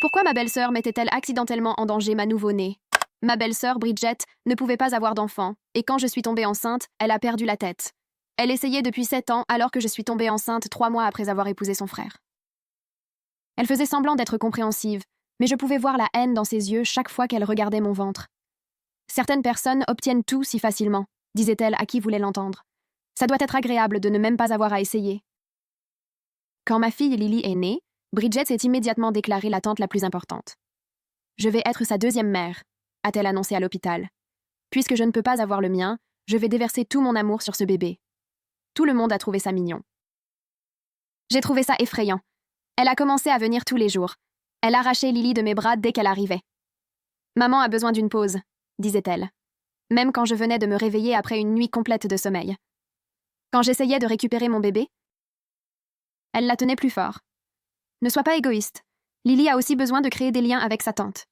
Pourquoi ma belle-sœur mettait-elle accidentellement en danger ma nouveau-née? Ma belle-sœur, Bridget, ne pouvait pas avoir d'enfant, et quand je suis tombée enceinte, elle a perdu la tête. Elle essayait depuis 7 ans alors que je suis tombée enceinte 3 mois après avoir épousé son frère. Elle faisait semblant d'être compréhensive, mais je pouvais voir la haine dans ses yeux chaque fois qu'elle regardait mon ventre. Certaines personnes obtiennent tout si facilement, disait-elle à qui voulait l'entendre. Ça doit être agréable de ne même pas avoir à essayer. Quand ma fille Lily est née, Bridget s'est immédiatement déclarée la tante la plus importante. Je vais être sa deuxième mère, a-t-elle annoncé à l'hôpital. Puisque je ne peux pas avoir le mien, je vais déverser tout mon amour sur ce bébé. Tout le monde a trouvé ça mignon. J'ai trouvé ça effrayant. Elle a commencé à venir tous les jours. Elle arrachait Lily de mes bras dès qu'elle arrivait. Maman a besoin d'une pause, disait-elle. Même quand je venais de me réveiller après une nuit complète de sommeil. Quand j'essayais de récupérer mon bébé, elle la tenait plus fort. Ne sois pas égoïste. Lily a aussi besoin de créer des liens avec sa tante.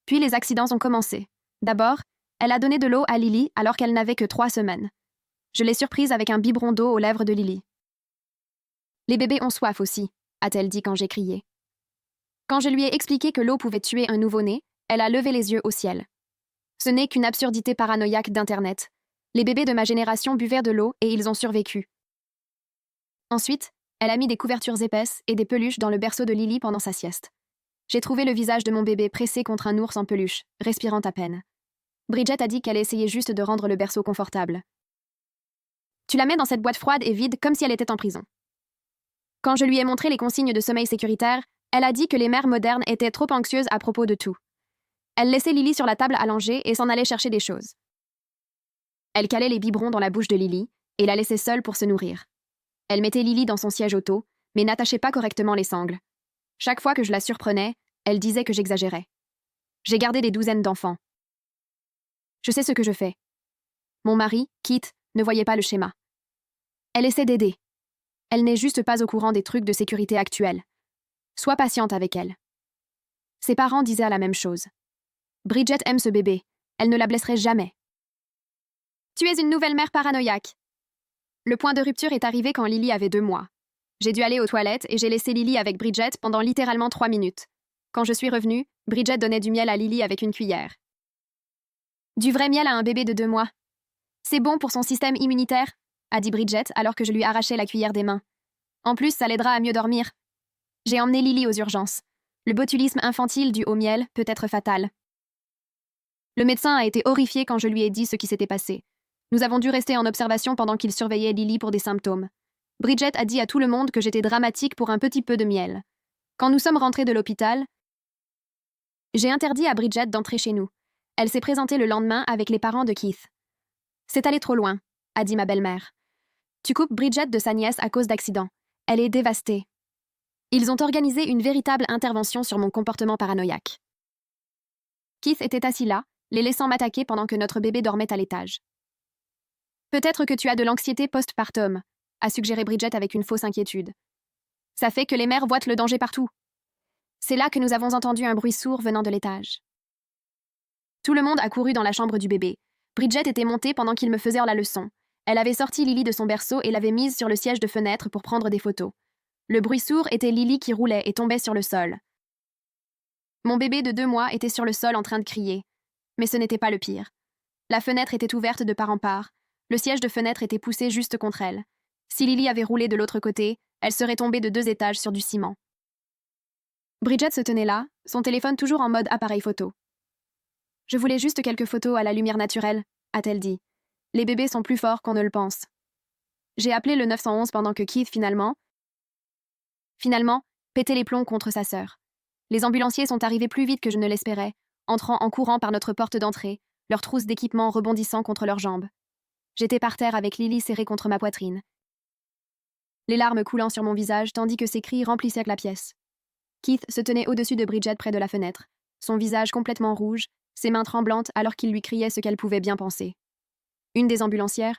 Puis les accidents ont commencé. D'abord, elle a donné de l'eau à Lily alors qu'elle n'avait que 3 semaines. Je l'ai surprise avec un biberon d'eau aux lèvres de Lily. Les bébés ont soif aussi, a-t-elle dit quand j'ai crié. Quand je lui ai expliqué que l'eau pouvait tuer un nouveau-né, elle a levé les yeux au ciel. Ce n'est qu'une absurdité paranoïaque d'Internet. Les bébés de ma génération buvaient de l'eau et ils ont survécu. Ensuite, elle a mis des couvertures épaisses et des peluches dans le berceau de Lily pendant sa sieste. J'ai trouvé le visage de mon bébé pressé contre un ours en peluche, respirant à peine. Bridget a dit qu'elle essayait juste de rendre le berceau confortable. Tu la mets dans cette boîte froide et vide comme si elle était en prison. Quand je lui ai montré les consignes de sommeil sécuritaire, elle a dit que les mères modernes étaient trop anxieuses à propos de tout. Elle laissait Lily sur la table allongée et s'en allait chercher des choses. Elle calait les biberons dans la bouche de Lily et la laissait seule pour se nourrir. Elle mettait Lily dans son siège auto, mais n'attachait pas correctement les sangles. Chaque fois que je la surprenais, elle disait que j'exagérais. J'ai gardé des douzaines d'enfants. Je sais ce que je fais. Mon mari, Keith, ne voyait pas le schéma. Elle essaie d'aider. Elle n'est juste pas au courant des trucs de sécurité actuels. Sois patiente avec elle. Ses parents disaient la même chose. Bridget aime ce bébé. Elle ne la blesserait jamais. Tu es une nouvelle mère paranoïaque. Le point de rupture est arrivé quand Lily avait 2 mois. J'ai dû aller aux toilettes et j'ai laissé Lily avec Bridget pendant littéralement 3 minutes. Quand je suis revenue, Bridget donnait du miel à Lily avec une cuillère. Du vrai miel à un bébé de 2 mois. C'est bon pour son système immunitaire, a dit Bridget alors que je lui arrachais la cuillère des mains. En plus, ça l'aidera à mieux dormir. J'ai emmené Lily aux urgences. Le botulisme infantile dû au miel peut être fatal. Le médecin a été horrifié quand je lui ai dit ce qui s'était passé. Nous avons dû rester en observation pendant qu'il surveillait Lily pour des symptômes. Bridget a dit à tout le monde que j'étais dramatique pour un petit peu de miel. Quand nous sommes rentrés de l'hôpital, j'ai interdit à Bridget d'entrer chez nous. Elle s'est présentée le lendemain avec les parents de Keith. C'est allé trop loin, a dit ma belle-mère. Tu coupes Bridget de sa nièce à cause d'accidents. Elle est dévastée. Ils ont organisé une véritable intervention sur mon comportement paranoïaque. Keith était assis là, les laissant m'attaquer pendant que notre bébé dormait à l'étage. Peut-être que tu as de l'anxiété post-partum, a suggéré Bridget avec une fausse inquiétude. Ça fait que les mères voient le danger partout. C'est là que nous avons entendu un bruit sourd venant de l'étage. Tout le monde a couru dans la chambre du bébé. Bridget était montée pendant qu'il me faisait la leçon. Elle avait sorti Lily de son berceau et l'avait mise sur le siège de fenêtre pour prendre des photos. Le bruit sourd était Lily qui roulait et tombait sur le sol. Mon bébé de 2 mois était sur le sol en train de crier. Mais ce n'était pas le pire. La fenêtre était ouverte de part en part. Le siège de fenêtre était poussé juste contre elle. Si Lily avait roulé de l'autre côté, elle serait tombée de 2 étages sur du ciment. Bridget se tenait là, son téléphone toujours en mode appareil photo. « Je voulais juste quelques photos à la lumière naturelle », a-t-elle dit. « Les bébés sont plus forts qu'on ne le pense. » J'ai appelé le 911 pendant que Keith, finalement, pétait les plombs contre sa sœur. Les ambulanciers sont arrivés plus vite que je ne l'espérais, entrant en courant par notre porte d'entrée, leurs trousses d'équipement rebondissant contre leurs jambes. J'étais par terre avec Lily serrée contre ma poitrine. Les larmes coulant sur mon visage tandis que ses cris remplissaient la pièce. Keith se tenait au-dessus de Bridget près de la fenêtre, son visage complètement rouge, ses mains tremblantes alors qu'il lui criait ce qu'elle pouvait bien penser. Une des ambulancières,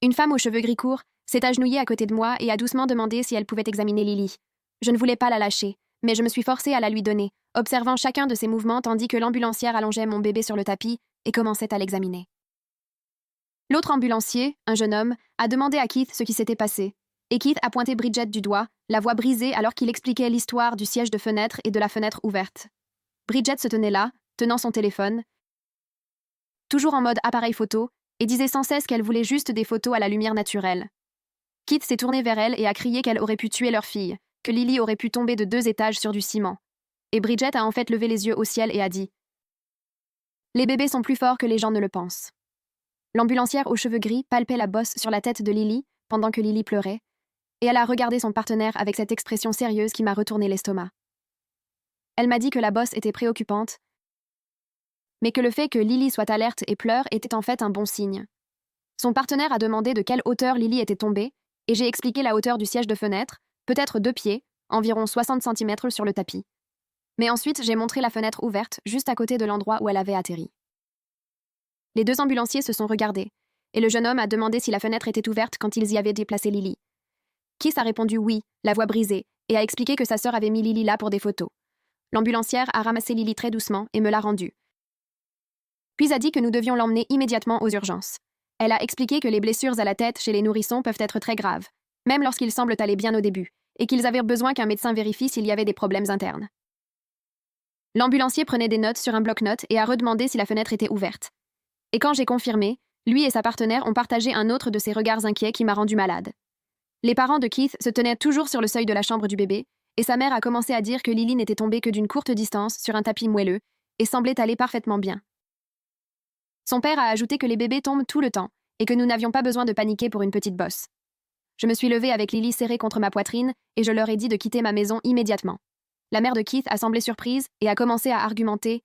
une femme aux cheveux gris courts, s'est agenouillée à côté de moi et a doucement demandé si elle pouvait examiner Lily. Je ne voulais pas la lâcher, mais je me suis forcée à la lui donner, observant chacun de ses mouvements tandis que l'ambulancière allongeait mon bébé sur le tapis et commençait à l'examiner. L'autre ambulancier, un jeune homme, a demandé à Keith ce qui s'était passé. Et Keith a pointé Bridget du doigt, la voix brisée alors qu'il expliquait l'histoire du siège de fenêtre et de la fenêtre ouverte. Bridget se tenait là, tenant son téléphone, toujours en mode appareil photo, et disait sans cesse qu'elle voulait juste des photos à la lumière naturelle. Keith s'est tourné vers elle et a crié qu'elle aurait pu tuer leur fille, que Lily aurait pu tomber de 2 étages sur du ciment. Et Bridget a en fait levé les yeux au ciel et a dit « Les bébés sont plus forts que les gens ne le pensent. » L'ambulancière aux cheveux gris palpait la bosse sur la tête de Lily pendant que Lily pleurait, et elle a regardé son partenaire avec cette expression sérieuse qui m'a retourné l'estomac. Elle m'a dit que la bosse était préoccupante, mais que le fait que Lily soit alerte et pleure était en fait un bon signe. Son partenaire a demandé de quelle hauteur Lily était tombée, et j'ai expliqué la hauteur du siège de fenêtre, peut-être 2 pieds, environ 60 cm sur le tapis. Mais ensuite, j'ai montré la fenêtre ouverte, juste à côté de l'endroit où elle avait atterri. Les 2 ambulanciers se sont regardés, et le jeune homme a demandé si la fenêtre était ouverte quand ils y avaient déplacé Lily. Keith a répondu oui, la voix brisée, et a expliqué que sa sœur avait mis Lily là pour des photos. L'ambulancière a ramassé Lily très doucement et me l'a rendue. Puis a dit que nous devions l'emmener immédiatement aux urgences. Elle a expliqué que les blessures à la tête chez les nourrissons peuvent être très graves, même lorsqu'ils semblent aller bien au début, et qu'ils avaient besoin qu'un médecin vérifie s'il y avait des problèmes internes. L'ambulancier prenait des notes sur un bloc-notes et a redemandé si la fenêtre était ouverte. Et quand j'ai confirmé, lui et sa partenaire ont partagé un autre de ces regards inquiets qui m'a rendu malade. Les parents de Keith se tenaient toujours sur le seuil de la chambre du bébé, et sa mère a commencé à dire que Lily n'était tombée que d'une courte distance sur un tapis moelleux, et semblait aller parfaitement bien. Son père a ajouté que les bébés tombent tout le temps, et que nous n'avions pas besoin de paniquer pour une petite bosse. Je me suis levée avec Lily serrée contre ma poitrine, et je leur ai dit de quitter ma maison immédiatement. La mère de Keith a semblé surprise et a commencé à argumenter.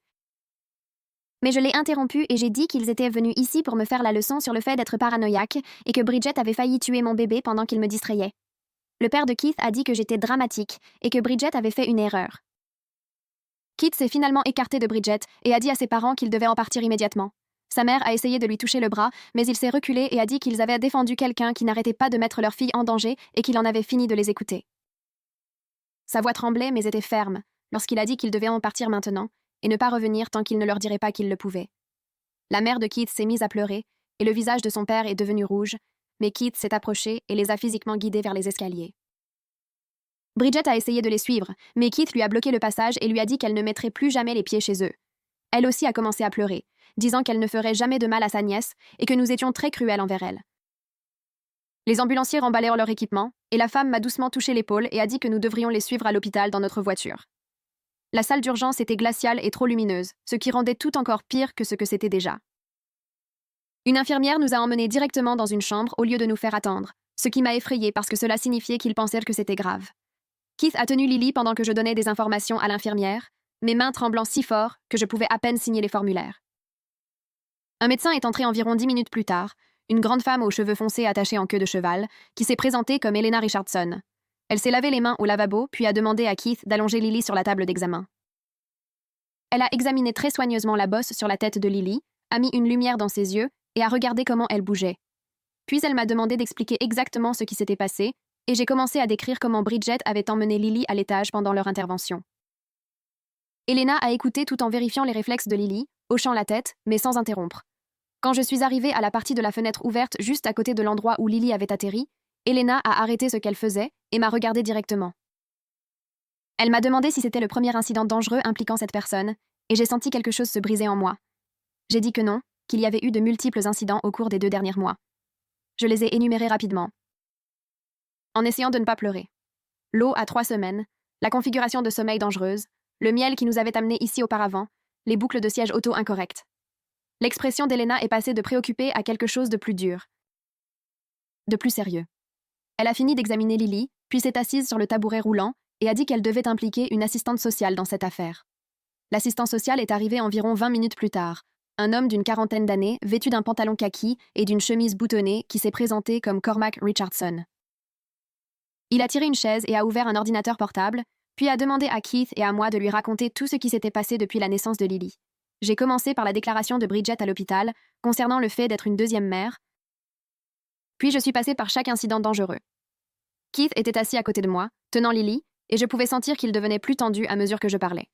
Mais je l'ai interrompu et j'ai dit qu'ils étaient venus ici pour me faire la leçon sur le fait d'être paranoïaque et que Bridget avait failli tuer mon bébé pendant qu'il me distrayait. Le père de Keith a dit que j'étais dramatique et que Bridget avait fait une erreur. Keith s'est finalement écarté de Bridget et a dit à ses parents qu'il devait en partir immédiatement. Sa mère a essayé de lui toucher le bras, mais il s'est reculé et a dit qu'ils avaient défendu quelqu'un qui n'arrêtait pas de mettre leur fille en danger et qu'il en avait fini de les écouter. Sa voix tremblait mais était ferme lorsqu'il a dit qu'ils devaient en partir maintenant et ne pas revenir tant qu'il ne leur dirait pas qu'ils le pouvaient. La mère de Keith s'est mise à pleurer et le visage de son père est devenu rouge, mais Keith s'est approché et les a physiquement guidés vers les escaliers. Bridget a essayé de les suivre, mais Keith lui a bloqué le passage et lui a dit qu'elle ne mettrait plus jamais les pieds chez eux. Elle aussi a commencé à pleurer, disant qu'elle ne ferait jamais de mal à sa nièce et que nous étions très cruels envers elle. Les ambulanciers remballèrent leur équipement, et la femme m'a doucement touché l'épaule et a dit que nous devrions les suivre à l'hôpital dans notre voiture. La salle d'urgence était glaciale et trop lumineuse, ce qui rendait tout encore pire que ce que c'était déjà. Une infirmière nous a emmenés directement dans une chambre au lieu de nous faire attendre, ce qui m'a effrayée parce que cela signifiait qu'ils pensaient que c'était grave. Keith a tenu Lily pendant que je donnais des informations à l'infirmière, mes mains tremblant si fort que je pouvais à peine signer les formulaires. Un médecin est entré environ 10 minutes plus tard, une grande femme aux cheveux foncés attachés en queue de cheval, qui s'est présentée comme Elena Richardson. Elle s'est lavé les mains au lavabo, puis a demandé à Keith d'allonger Lily sur la table d'examen. Elle a examiné très soigneusement la bosse sur la tête de Lily, a mis une lumière dans ses yeux et a regardé comment elle bougeait. Puis elle m'a demandé d'expliquer exactement ce qui s'était passé, et j'ai commencé à décrire comment Bridget avait emmené Lily à l'étage pendant leur intervention. Elena a écouté tout en vérifiant les réflexes de Lily, hochant la tête, mais sans interrompre. Quand je suis arrivée à la partie de la fenêtre ouverte juste à côté de l'endroit où Lily avait atterri, Elena a arrêté ce qu'elle faisait et m'a regardée directement. Elle m'a demandé si c'était le premier incident dangereux impliquant cette personne, et j'ai senti quelque chose se briser en moi. J'ai dit que non, qu'il y avait eu de multiples incidents au cours des 2 derniers mois. Je les ai énumérés rapidement, en essayant de ne pas pleurer. L'eau à 3 semaines, la configuration de sommeil dangereuse, le miel qui nous avait amenés ici auparavant, les boucles de siège auto incorrectes. L'expression d'Elena est passée de préoccupée à quelque chose de plus dur, de plus sérieux. Elle a fini d'examiner Lily, puis s'est assise sur le tabouret roulant et a dit qu'elle devait impliquer une assistante sociale dans cette affaire. L'assistant social est arrivé environ 20 minutes plus tard, un homme d'une 40aine d'années, vêtu d'un pantalon kaki et d'une chemise boutonnée qui s'est présenté comme Cormac Richardson. Il a tiré une chaise et a ouvert un ordinateur portable, puis a demandé à Keith et à moi de lui raconter tout ce qui s'était passé depuis la naissance de Lily. J'ai commencé par la déclaration de Bridget à l'hôpital concernant le fait d'être une deuxième mère, puis je suis passée par chaque incident dangereux. Keith était assis à côté de moi, tenant Lily, et je pouvais sentir qu'il devenait plus tendu à mesure que je parlais.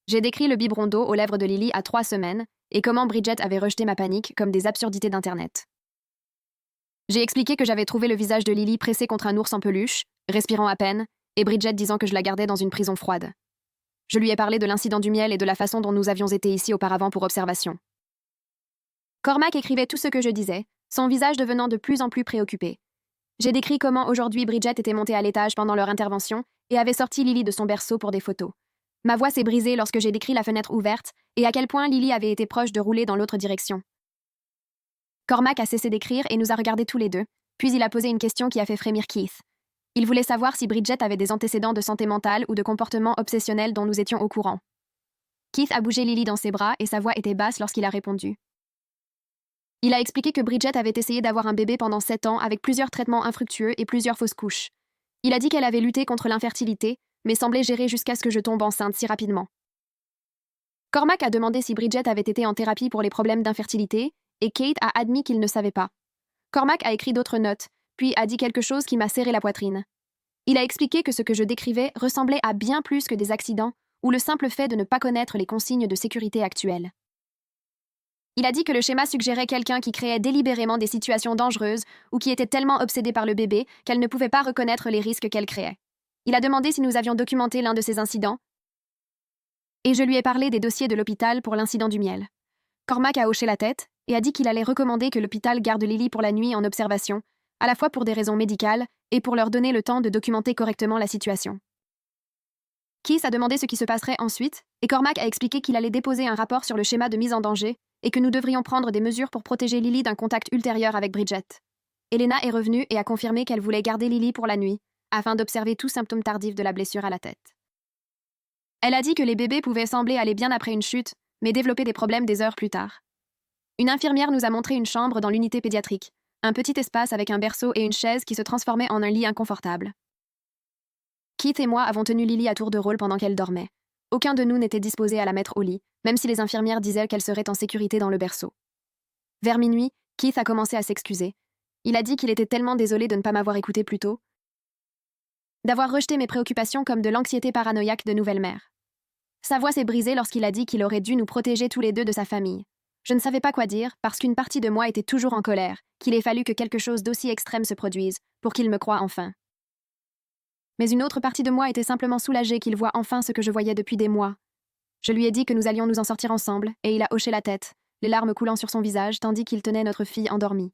J'ai décrit le biberon d'eau aux lèvres de Lily à 3 semaines et comment Bridget avait rejeté ma panique comme des absurdités d'Internet. J'ai expliqué que j'avais trouvé le visage de Lily pressé contre un ours en peluche, respirant à peine, et Bridget disant que je la gardais dans une prison froide. Je lui ai parlé de l'incident du miel et de la façon dont nous avions été ici auparavant pour observation. Cormac écrivait tout ce que je disais, son visage devenant de plus en plus préoccupé. J'ai décrit comment aujourd'hui Bridget était montée à l'étage pendant leur intervention et avait sorti Lily de son berceau pour des photos. Ma voix s'est brisée lorsque j'ai décrit la fenêtre ouverte et à quel point Lily avait été proche de rouler dans l'autre direction. Cormac a cessé d'écrire et nous a regardés tous les deux, puis il a posé une question qui a fait frémir Keith. Il voulait savoir si Bridget avait des antécédents de santé mentale ou de comportement obsessionnel dont nous étions au courant. Keith a bougé Lily dans ses bras et sa voix était basse lorsqu'il a répondu. Il a expliqué que Bridget avait essayé d'avoir un bébé pendant 7 ans avec plusieurs traitements infructueux et plusieurs fausses couches. Il a dit qu'elle avait lutté contre l'infertilité, mais semblait gérer jusqu'à ce que je tombe enceinte si rapidement. Cormac a demandé si Bridget avait été en thérapie pour les problèmes d'infertilité, et Kate a admis qu'il ne savait pas. Cormac a écrit d'autres notes, puis a dit quelque chose qui m'a serré la poitrine. Il a expliqué que ce que je décrivais ressemblait à bien plus que des accidents ou le simple fait de ne pas connaître les consignes de sécurité actuelles. Il a dit que le schéma suggérait quelqu'un qui créait délibérément des situations dangereuses ou qui était tellement obsédée par le bébé qu'elle ne pouvait pas reconnaître les risques qu'elle créait. Il a demandé si nous avions documenté l'un de ces incidents, et je lui ai parlé des dossiers de l'hôpital pour l'incident du miel. Cormac a hoché la tête et a dit qu'il allait recommander que l'hôpital garde Lily pour la nuit en observation, à la fois pour des raisons médicales et pour leur donner le temps de documenter correctement la situation. Keith a demandé ce qui se passerait ensuite, et Cormac a expliqué qu'il allait déposer un rapport sur le schéma de mise en danger et que nous devrions prendre des mesures pour protéger Lily d'un contact ultérieur avec Bridget. Elena est revenue et a confirmé qu'elle voulait garder Lily pour la nuit, afin d'observer tout symptôme tardif de la blessure à la tête. Elle a dit que les bébés pouvaient sembler aller bien après une chute, mais développer des problèmes des heures plus tard. Une infirmière nous a montré une chambre dans l'unité pédiatrique, un petit espace avec un berceau et une chaise qui se transformait en un lit inconfortable. Keith et moi avons tenu Lily à tour de rôle pendant qu'elle dormait. Aucun de nous n'était disposé à la mettre au lit, même si les infirmières disaient qu'elle serait en sécurité dans le berceau. Vers minuit, Keith a commencé à s'excuser. Il a dit qu'il était tellement désolé de ne pas m'avoir écouté plus tôt, d'avoir rejeté mes préoccupations comme de l'anxiété paranoïaque de nouvelle mère. Sa voix s'est brisée lorsqu'il a dit qu'il aurait dû nous protéger tous les deux de sa famille. Je ne savais pas quoi dire, parce qu'une partie de moi était toujours en colère, qu'il ait fallu que quelque chose d'aussi extrême se produise, pour qu'il me croie enfin. Mais une autre partie de moi était simplement soulagée qu'il voie enfin ce que je voyais depuis des mois. Je lui ai dit que nous allions nous en sortir ensemble, et il a hoché la tête, les larmes coulant sur son visage tandis qu'il tenait notre fille endormie.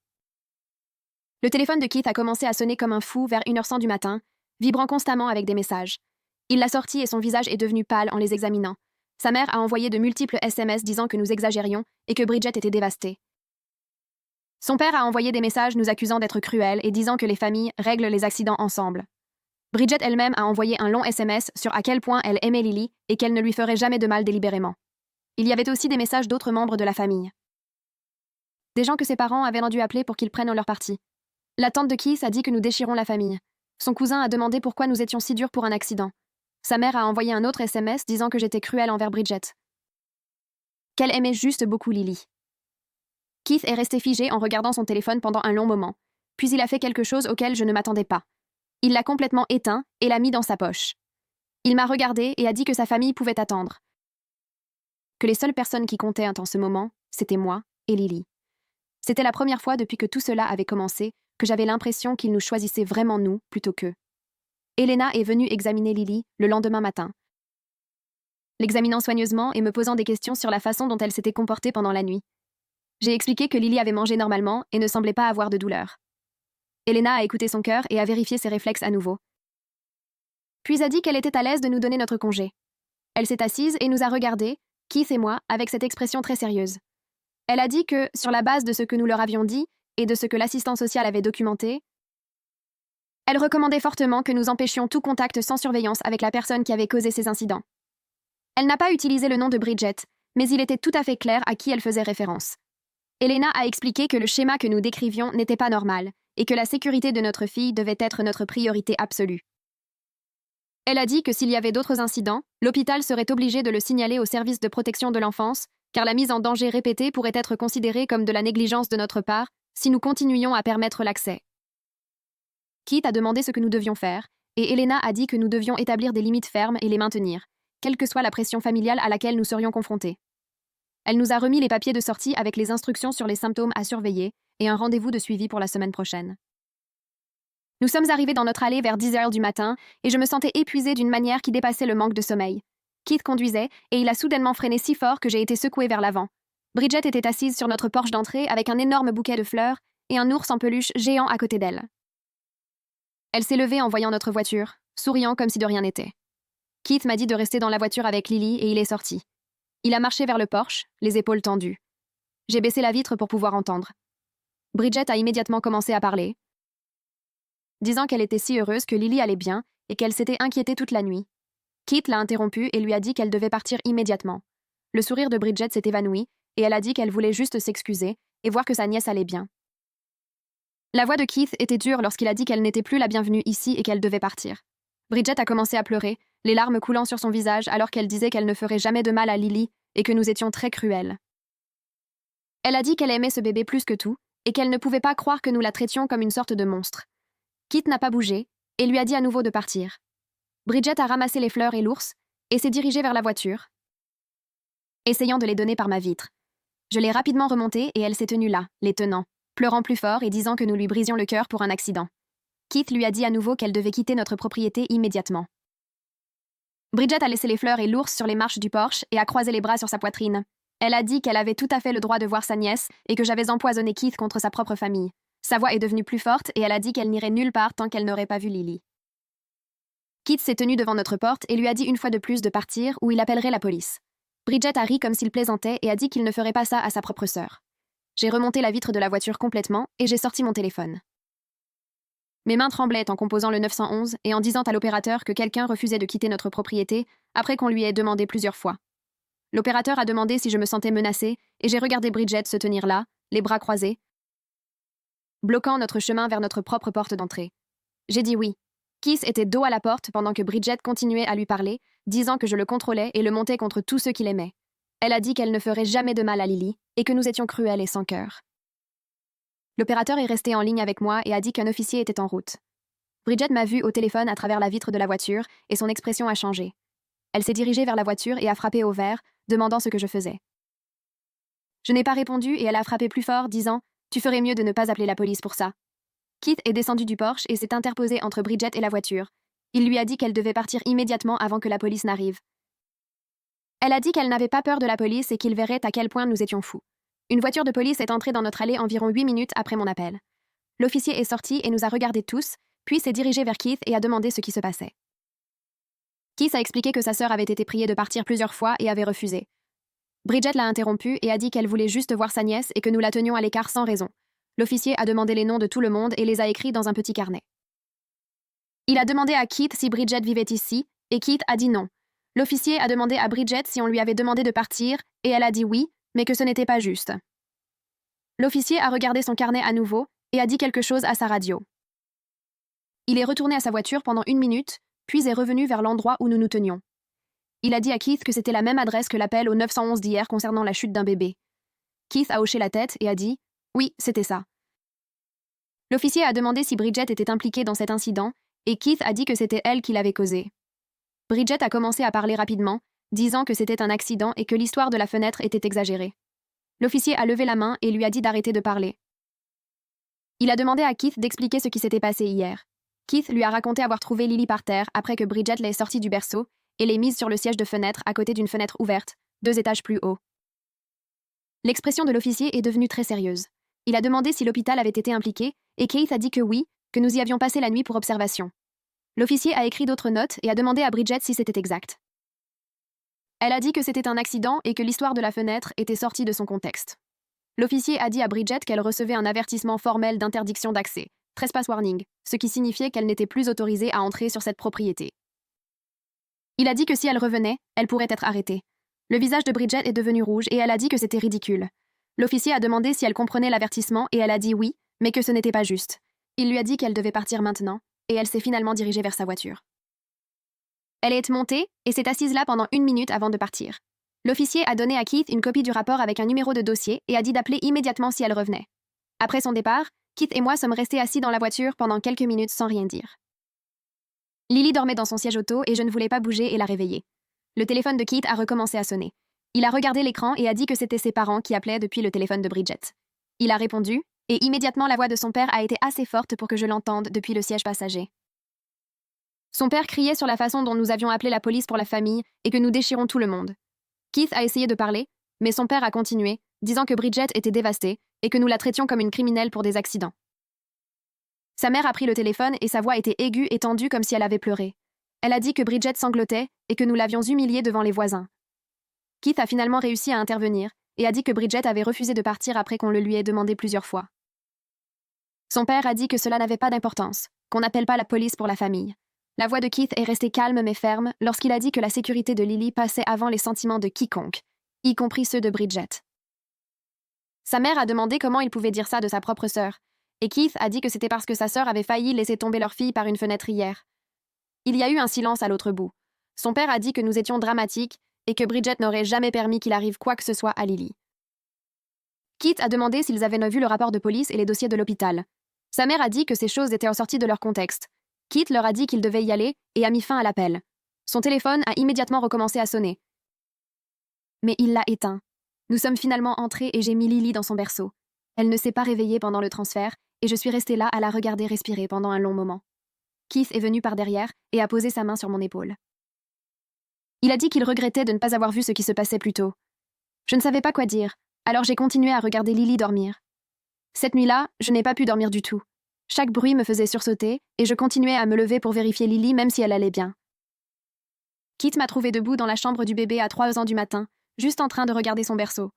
Le téléphone de Keith a commencé à sonner comme un fou vers 1h100 du matin, vibrant constamment avec des messages. Il l'a sorti et son visage est devenu pâle en les examinant. Sa mère a envoyé de multiples SMS disant que nous exagérions et que Bridget était dévastée. Son père a envoyé des messages nous accusant d'être cruels et disant que les familles règlent les accidents ensemble. Bridget elle-même a envoyé un long SMS sur à quel point elle aimait Lily et qu'elle ne lui ferait jamais de mal délibérément. Il y avait aussi des messages d'autres membres de la famille. Des gens que ses parents avaient dû appeler pour qu'ils prennent leur parti. La tante de Keith a dit que nous déchirons la famille. Son cousin a demandé pourquoi nous étions si durs pour un accident. Sa mère a envoyé un autre SMS disant que j'étais cruelle envers Bridget. Qu'elle aimait juste beaucoup Lily. Keith est resté figé en regardant son téléphone pendant un long moment, puis il a fait quelque chose auquel je ne m'attendais pas. Il l'a complètement éteint et l'a mis dans sa poche. Il m'a regardé et a dit que sa famille pouvait attendre. Que les seules personnes qui comptaient en ce moment, c'était moi et Lily. C'était la première fois depuis que tout cela avait commencé que j'avais l'impression qu'il nous choisissait vraiment nous plutôt qu'eux. Elena est venue examiner Lily le lendemain matin, l'examinant soigneusement et me posant des questions sur la façon dont elle s'était comportée pendant la nuit. J'ai expliqué que Lily avait mangé normalement et ne semblait pas avoir de douleur. Elena a écouté son cœur et a vérifié ses réflexes à nouveau. Puis a dit qu'elle était à l'aise de nous donner notre congé. Elle s'est assise et nous a regardés, Keith et moi, avec cette expression très sérieuse. Elle a dit que, sur la base de ce que nous leur avions dit et de ce que l'assistant social avait documenté, elle recommandait fortement que nous empêchions tout contact sans surveillance avec la personne qui avait causé ces incidents. Elle n'a pas utilisé le nom de Bridget, mais il était tout à fait clair à qui elle faisait référence. Elena a expliqué que le schéma que nous décrivions n'était pas normal et que la sécurité de notre fille devait être notre priorité absolue. Elle a dit que s'il y avait d'autres incidents, l'hôpital serait obligé de le signaler au service de protection de l'enfance, car la mise en danger répétée pourrait être considérée comme de la négligence de notre part si nous continuions à permettre l'accès. Keith a demandé ce que nous devions faire, et Elena a dit que nous devions établir des limites fermes et les maintenir, quelle que soit la pression familiale à laquelle nous serions confrontés. Elle nous a remis les papiers de sortie avec les instructions sur les symptômes à surveiller et un rendez-vous de suivi pour la semaine prochaine. Nous sommes arrivés dans notre allée vers 10 heures du matin et je me sentais épuisée d'une manière qui dépassait le manque de sommeil. Keith conduisait et il a soudainement freiné si fort que j'ai été secouée vers l'avant. Bridget était assise sur notre porche d'entrée avec un énorme bouquet de fleurs et un ours en peluche géant à côté d'elle. Elle s'est levée en voyant notre voiture, souriant comme si de rien n'était. Keith m'a dit de rester dans la voiture avec Lily et il est sorti. Il a marché vers le porche, les épaules tendues. J'ai baissé la vitre pour pouvoir entendre. Bridget a immédiatement commencé à parler, disant qu'elle était si heureuse que Lily allait bien et qu'elle s'était inquiétée toute la nuit. Keith l'a interrompue et lui a dit qu'elle devait partir immédiatement. Le sourire de Bridget s'est évanoui et elle a dit qu'elle voulait juste s'excuser et voir que sa nièce allait bien. La voix de Keith était dure lorsqu'il a dit qu'elle n'était plus la bienvenue ici et qu'elle devait partir. Bridget a commencé à pleurer, les larmes coulant sur son visage alors qu'elle disait qu'elle ne ferait jamais de mal à Lily et que nous étions très cruels. Elle a dit qu'elle aimait ce bébé plus que tout et qu'elle ne pouvait pas croire que nous la traitions comme une sorte de monstre. Keith n'a pas bougé et lui a dit à nouveau de partir. Bridget a ramassé les fleurs et l'ours et s'est dirigée vers la voiture, essayant de les donner par ma vitre. Je l'ai rapidement remontée et elle s'est tenue là, les tenant, pleurant plus fort et disant que nous lui brisions le cœur pour un accident. Keith lui a dit à nouveau qu'elle devait quitter notre propriété immédiatement. Bridget a laissé les fleurs et l'ours sur les marches du porche et a croisé les bras sur sa poitrine. Elle a dit qu'elle avait tout à fait le droit de voir sa nièce et que j'avais empoisonné Keith contre sa propre famille. Sa voix est devenue plus forte et elle a dit qu'elle n'irait nulle part tant qu'elle n'aurait pas vu Lily. Keith s'est tenu devant notre porte et lui a dit une fois de plus de partir ou il appellerait la police. Bridget a ri comme s'il plaisantait et a dit qu'il ne ferait pas ça à sa propre sœur. J'ai remonté la vitre de la voiture complètement et j'ai sorti mon téléphone. Mes mains tremblaient en composant le 911 et en disant à l'opérateur que quelqu'un refusait de quitter notre propriété après qu'on lui ait demandé plusieurs fois. L'opérateur a demandé si je me sentais menacée et j'ai regardé Bridget se tenir là, les bras croisés, bloquant notre chemin vers notre propre porte d'entrée. J'ai dit oui. Keith était dos à la porte pendant que Bridget continuait à lui parler, disant que je le contrôlais et le montais contre tous ceux qui l'aimaient. Elle a dit qu'elle ne ferait jamais de mal à Lily et que nous étions cruels et sans cœur. L'opérateur est resté en ligne avec moi et a dit qu'un officier était en route. Bridget m'a vue au téléphone à travers la vitre de la voiture et son expression a changé. Elle s'est dirigée vers la voiture et a frappé au verre, demandant ce que je faisais. Je n'ai pas répondu et elle a frappé plus fort, disant « Tu ferais mieux de ne pas appeler la police pour ça ». Keith est descendu du Porsche et s'est interposé entre Bridget et la voiture. Il lui a dit qu'elle devait partir immédiatement avant que la police n'arrive. Elle a dit qu'elle n'avait pas peur de la police et qu'il verrait à quel point nous étions fous. Une voiture de police est entrée dans notre allée environ 8 minutes après mon appel. L'officier est sorti et nous a regardés tous, puis s'est dirigé vers Keith et a demandé ce qui se passait. Keith a expliqué que sa sœur avait été priée de partir plusieurs fois et avait refusé. Bridget l'a interrompu et a dit qu'elle voulait juste voir sa nièce et que nous la tenions à l'écart sans raison. L'officier a demandé les noms de tout le monde et les a écrits dans un petit carnet. Il a demandé à Keith si Bridget vivait ici, et Keith a dit non. L'officier a demandé à Bridget si on lui avait demandé de partir, et elle a dit oui, mais que ce n'était pas juste. L'officier a regardé son carnet à nouveau et a dit quelque chose à sa radio. Il est retourné à sa voiture pendant 1 minute, puis est revenu vers l'endroit où nous nous tenions. Il a dit à Keith que c'était la même adresse que l'appel au 911 d'hier concernant la chute d'un bébé. Keith a hoché la tête et a dit « Oui, c'était ça ». L'officier a demandé si Bridget était impliquée dans cet incident, et Keith a dit que c'était elle qui l'avait causé. Bridget a commencé à parler rapidement, disant que c'était un accident et que l'histoire de la fenêtre était exagérée. L'officier a levé la main et lui a dit d'arrêter de parler. Il a demandé à Keith d'expliquer ce qui s'était passé hier. Keith lui a raconté avoir trouvé Lily par terre après que Bridget l'ait sortie du berceau et l'ait mise sur le siège de fenêtre à côté d'une fenêtre ouverte, 2 étages plus haut. L'expression de l'officier est devenue très sérieuse. Il a demandé si l'hôpital avait été impliqué et Keith a dit que oui, que nous y avions passé la nuit pour observation. L'officier a écrit d'autres notes et a demandé à Bridget si c'était exact. Elle a dit que c'était un accident et que l'histoire de la fenêtre était sortie de son contexte. L'officier a dit à Bridget qu'elle recevait un avertissement formel d'interdiction d'accès, trespass warning, ce qui signifiait qu'elle n'était plus autorisée à entrer sur cette propriété. Il a dit que si elle revenait, elle pourrait être arrêtée. Le visage de Bridget est devenu rouge et elle a dit que c'était ridicule. L'officier a demandé si elle comprenait l'avertissement et elle a dit oui, mais que ce n'était pas juste. Il lui a dit qu'elle devait partir maintenant et elle s'est finalement dirigée vers sa voiture. Elle est montée et s'est assise là pendant 1 minute avant de partir. L'officier a donné à Keith une copie du rapport avec un numéro de dossier et a dit d'appeler immédiatement si elle revenait. Après son départ, Keith et moi sommes restés assis dans la voiture pendant quelques minutes sans rien dire. Lily dormait dans son siège auto et je ne voulais pas bouger et la réveiller. Le téléphone de Keith a recommencé à sonner. Il a regardé l'écran et a dit que c'était ses parents qui appelaient depuis le téléphone de Bridget. Il a répondu, et immédiatement la voix de son père a été assez forte pour que je l'entende depuis le siège passager. Son père criait sur la façon dont nous avions appelé la police pour la famille et que nous déchirons tout le monde. Keith a essayé de parler, mais son père a continué, disant que Bridget était dévastée et que nous la traitions comme une criminelle pour des accidents. Sa mère a pris le téléphone et sa voix était aiguë et tendue comme si elle avait pleuré. Elle a dit que Bridget sanglotait et que nous l'avions humiliée devant les voisins. Keith a finalement réussi à intervenir et a dit que Bridget avait refusé de partir après qu'on le lui ait demandé plusieurs fois. Son père a dit que cela n'avait pas d'importance, qu'on n'appelle pas la police pour la famille. La voix de Keith est restée calme mais ferme lorsqu'il a dit que la sécurité de Lily passait avant les sentiments de quiconque, y compris ceux de Bridget. Sa mère a demandé comment il pouvait dire ça de sa propre sœur, et Keith a dit que c'était parce que sa sœur avait failli laisser tomber leur fille par une fenêtre hier. Il y a eu un silence à l'autre bout. Son père a dit que nous étions dramatiques et que Bridget n'aurait jamais permis qu'il arrive quoi que ce soit à Lily. Keith a demandé s'ils avaient vu le rapport de police et les dossiers de l'hôpital. Sa mère a dit que ces choses étaient sorties de leur contexte. Keith leur a dit qu'il devait y aller et a mis fin à l'appel. Son téléphone a immédiatement recommencé à sonner. Mais il l'a éteint. Nous sommes finalement entrés et j'ai mis Lily dans son berceau. Elle ne s'est pas réveillée pendant le transfert et je suis restée là à la regarder respirer pendant un long moment. Keith est venu par derrière et a posé sa main sur mon épaule. Il a dit qu'il regrettait de ne pas avoir vu ce qui se passait plus tôt. Je ne savais pas quoi dire, alors j'ai continué à regarder Lily dormir. Cette nuit-là, je n'ai pas pu dormir du tout. Chaque bruit me faisait sursauter et je continuais à me lever pour vérifier Lily même si elle allait bien. Keith m'a trouvé debout dans la chambre du bébé à 3 heures du matin, juste en train de regarder son berceau.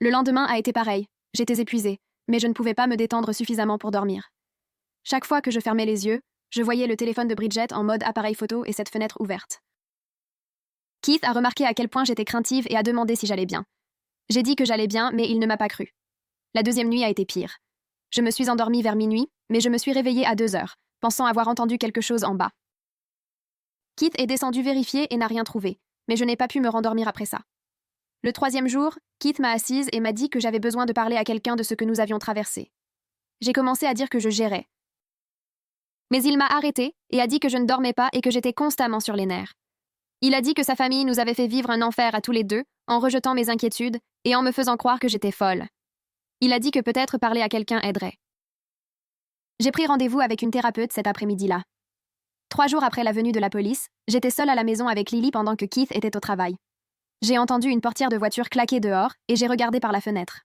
Le lendemain a été pareil. J'étais épuisée, mais je ne pouvais pas me détendre suffisamment pour dormir. Chaque fois que je fermais les yeux, je voyais le téléphone de Bridget en mode appareil photo et cette fenêtre ouverte. Keith a remarqué à quel point j'étais craintive et a demandé si j'allais bien. J'ai dit que j'allais bien, mais il ne m'a pas cru. La deuxième nuit a été pire. Je me suis endormie vers minuit, mais je me suis réveillée à 2 heures, pensant avoir entendu quelque chose en bas. Keith est descendu vérifier et n'a rien trouvé, mais je n'ai pas pu me rendormir après ça. Le 3e jour, Keith m'a assise et m'a dit que j'avais besoin de parler à quelqu'un de ce que nous avions traversé. J'ai commencé à dire que je gérais. Mais il m'a arrêtée et a dit que je ne dormais pas et que j'étais constamment sur les nerfs. Il a dit que sa famille nous avait fait vivre un enfer à tous les deux en rejetant mes inquiétudes et en me faisant croire que j'étais folle. Il a dit que peut-être parler à quelqu'un aiderait. J'ai pris rendez-vous avec une thérapeute cet après-midi-là. 3 jours après la venue de la police, j'étais seule à la maison avec Lily pendant que Keith était au travail. J'ai entendu une portière de voiture claquer dehors et j'ai regardé par la fenêtre.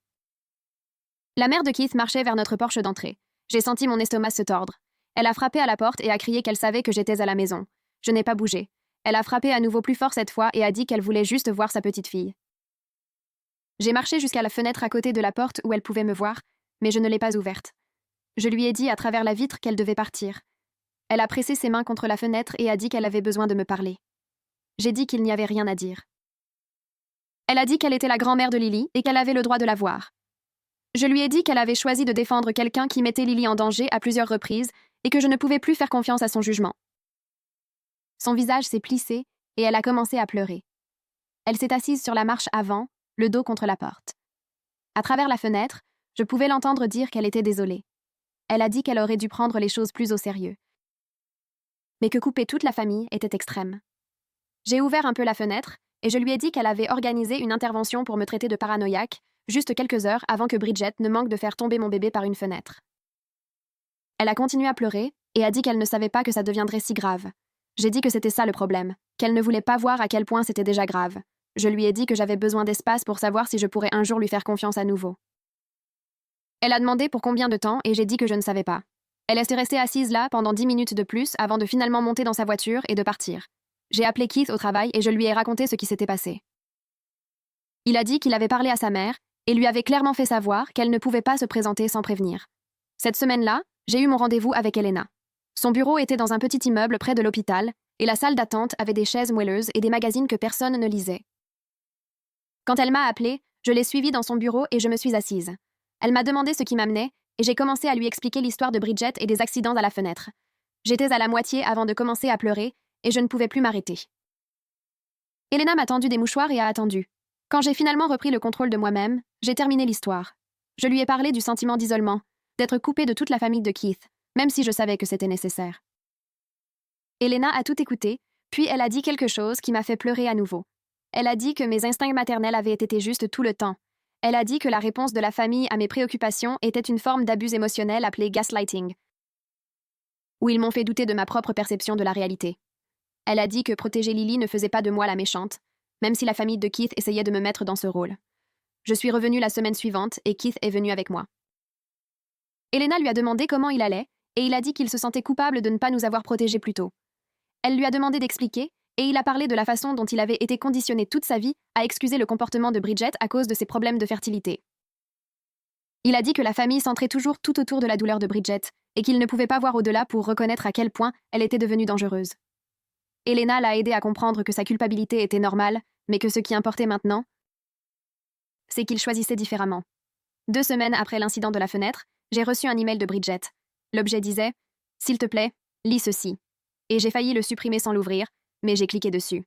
La mère de Keith marchait vers notre porche d'entrée. J'ai senti mon estomac se tordre. Elle a frappé à la porte et a crié qu'elle savait que j'étais à la maison. Je n'ai pas bougé. Elle a frappé à nouveau plus fort cette fois et a dit qu'elle voulait juste voir sa petite fille. J'ai marché jusqu'à la fenêtre à côté de la porte où elle pouvait me voir, mais je ne l'ai pas ouverte. Je lui ai dit à travers la vitre qu'elle devait partir. Elle a pressé ses mains contre la fenêtre et a dit qu'elle avait besoin de me parler. J'ai dit qu'il n'y avait rien à dire. Elle a dit qu'elle était la grand-mère de Lily et qu'elle avait le droit de la voir. Je lui ai dit qu'elle avait choisi de défendre quelqu'un qui mettait Lily en danger à plusieurs reprises et que je ne pouvais plus faire confiance à son jugement. Son visage s'est plissé et elle a commencé à pleurer. Elle s'est assise sur la marche avant, le dos contre la porte. À travers la fenêtre, je pouvais l'entendre dire qu'elle était désolée. Elle a dit qu'elle aurait dû prendre les choses plus au sérieux. Mais que couper toute la famille était extrême. J'ai ouvert un peu la fenêtre et je lui ai dit qu'elle avait organisé une intervention pour me traiter de paranoïaque, juste quelques heures avant que Bridget ne manque de faire tomber mon bébé par une fenêtre. Elle a continué à pleurer et a dit qu'elle ne savait pas que ça deviendrait si grave. J'ai dit que c'était ça le problème, qu'elle ne voulait pas voir à quel point c'était déjà grave. Je lui ai dit que j'avais besoin d'espace pour savoir si je pourrais un jour lui faire confiance à nouveau. Elle a demandé pour combien de temps et j'ai dit que je ne savais pas. Elle est restée assise là pendant 10 minutes de plus avant de finalement monter dans sa voiture et de partir. J'ai appelé Keith au travail et je lui ai raconté ce qui s'était passé. Il a dit qu'il avait parlé à sa mère et lui avait clairement fait savoir qu'elle ne pouvait pas se présenter sans prévenir. Cette semaine-là, j'ai eu mon rendez-vous avec Elena. Son bureau était dans un petit immeuble près de l'hôpital et la salle d'attente avait des chaises moelleuses et des magazines que personne ne lisait. Quand elle m'a appelée, je l'ai suivie dans son bureau et je me suis assise. Elle m'a demandé ce qui m'amenait et j'ai commencé à lui expliquer l'histoire de Bridget et des accidents à la fenêtre. J'étais à la moitié avant de commencer à pleurer et je ne pouvais plus m'arrêter. Elena m'a tendu des mouchoirs et a attendu. Quand j'ai finalement repris le contrôle de moi-même, j'ai terminé l'histoire. Je lui ai parlé du sentiment d'isolement, d'être coupée de toute la famille de Keith, même si je savais que c'était nécessaire. Elena a tout écouté, puis elle a dit quelque chose qui m'a fait pleurer à nouveau. Elle a dit que mes instincts maternels avaient été justes tout le temps. Elle a dit que la réponse de la famille à mes préoccupations était une forme d'abus émotionnel appelé gaslighting, où ils m'ont fait douter de ma propre perception de la réalité. Elle a dit que protéger Lily ne faisait pas de moi la méchante, même si la famille de Keith essayait de me mettre dans ce rôle. Je suis revenue la semaine suivante et Keith est venu avec moi. Elena lui a demandé comment il allait et il a dit qu'il se sentait coupable de ne pas nous avoir protégés plus tôt. Elle lui a demandé d'expliquer et il a parlé de la façon dont il avait été conditionné toute sa vie à excuser le comportement de Bridget à cause de ses problèmes de fertilité. Il a dit que la famille centrait toujours tout autour de la douleur de Bridget et qu'il ne pouvait pas voir au-delà pour reconnaître à quel point elle était devenue dangereuse. Elena l'a aidé à comprendre que sa culpabilité était normale, mais que ce qui importait maintenant, c'est qu'il choisissait différemment. 2 semaines après l'incident de la fenêtre, j'ai reçu un email de Bridget. L'objet disait « S'il te plaît, lis ceci ». Et j'ai failli le supprimer sans l'ouvrir, mais j'ai cliqué dessus.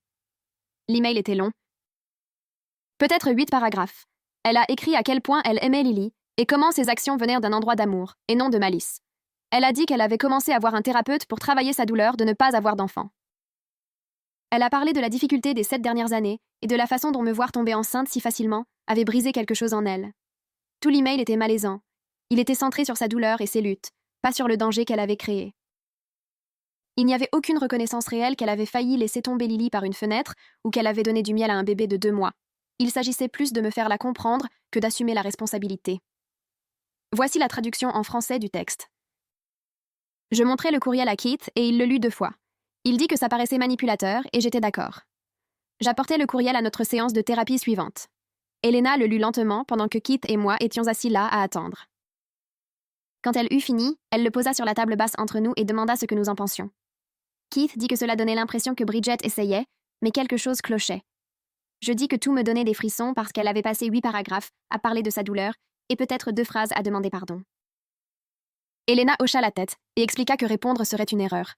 L'email était long. Peut-être 8 paragraphes. Elle a écrit à quel point elle aimait Lily et comment ses actions venaient d'un endroit d'amour, et non de malice. Elle a dit qu'elle avait commencé à voir un thérapeute pour travailler sa douleur de ne pas avoir d'enfant. Elle a parlé de la difficulté des 7 dernières années et de la façon dont me voir tomber enceinte si facilement avait brisé quelque chose en elle. Tout l'email était malaisant. Il était centré sur sa douleur et ses luttes, pas sur le danger qu'elle avait créé. Il n'y avait aucune reconnaissance réelle qu'elle avait failli laisser tomber Lily par une fenêtre ou qu'elle avait donné du miel à un bébé de 2 mois. Il s'agissait plus de me faire la comprendre que d'assumer la responsabilité. Voici la traduction en français du texte. Je montrai le courriel à Keith et il le lut 2 fois. Il dit que ça paraissait manipulateur et j'étais d'accord. J'apportai le courriel à notre séance de thérapie suivante. Elena le lut lentement pendant que Keith et moi étions assis là à attendre. Quand elle eut fini, elle le posa sur la table basse entre nous et demanda ce que nous en pensions. Keith dit que cela donnait l'impression que Bridget essayait, mais quelque chose clochait. Je dis que tout me donnait des frissons parce qu'elle avait passé 8 paragraphes à parler de sa douleur et peut-être 2 phrases à demander pardon. Elena hocha la tête et expliqua que répondre serait une erreur.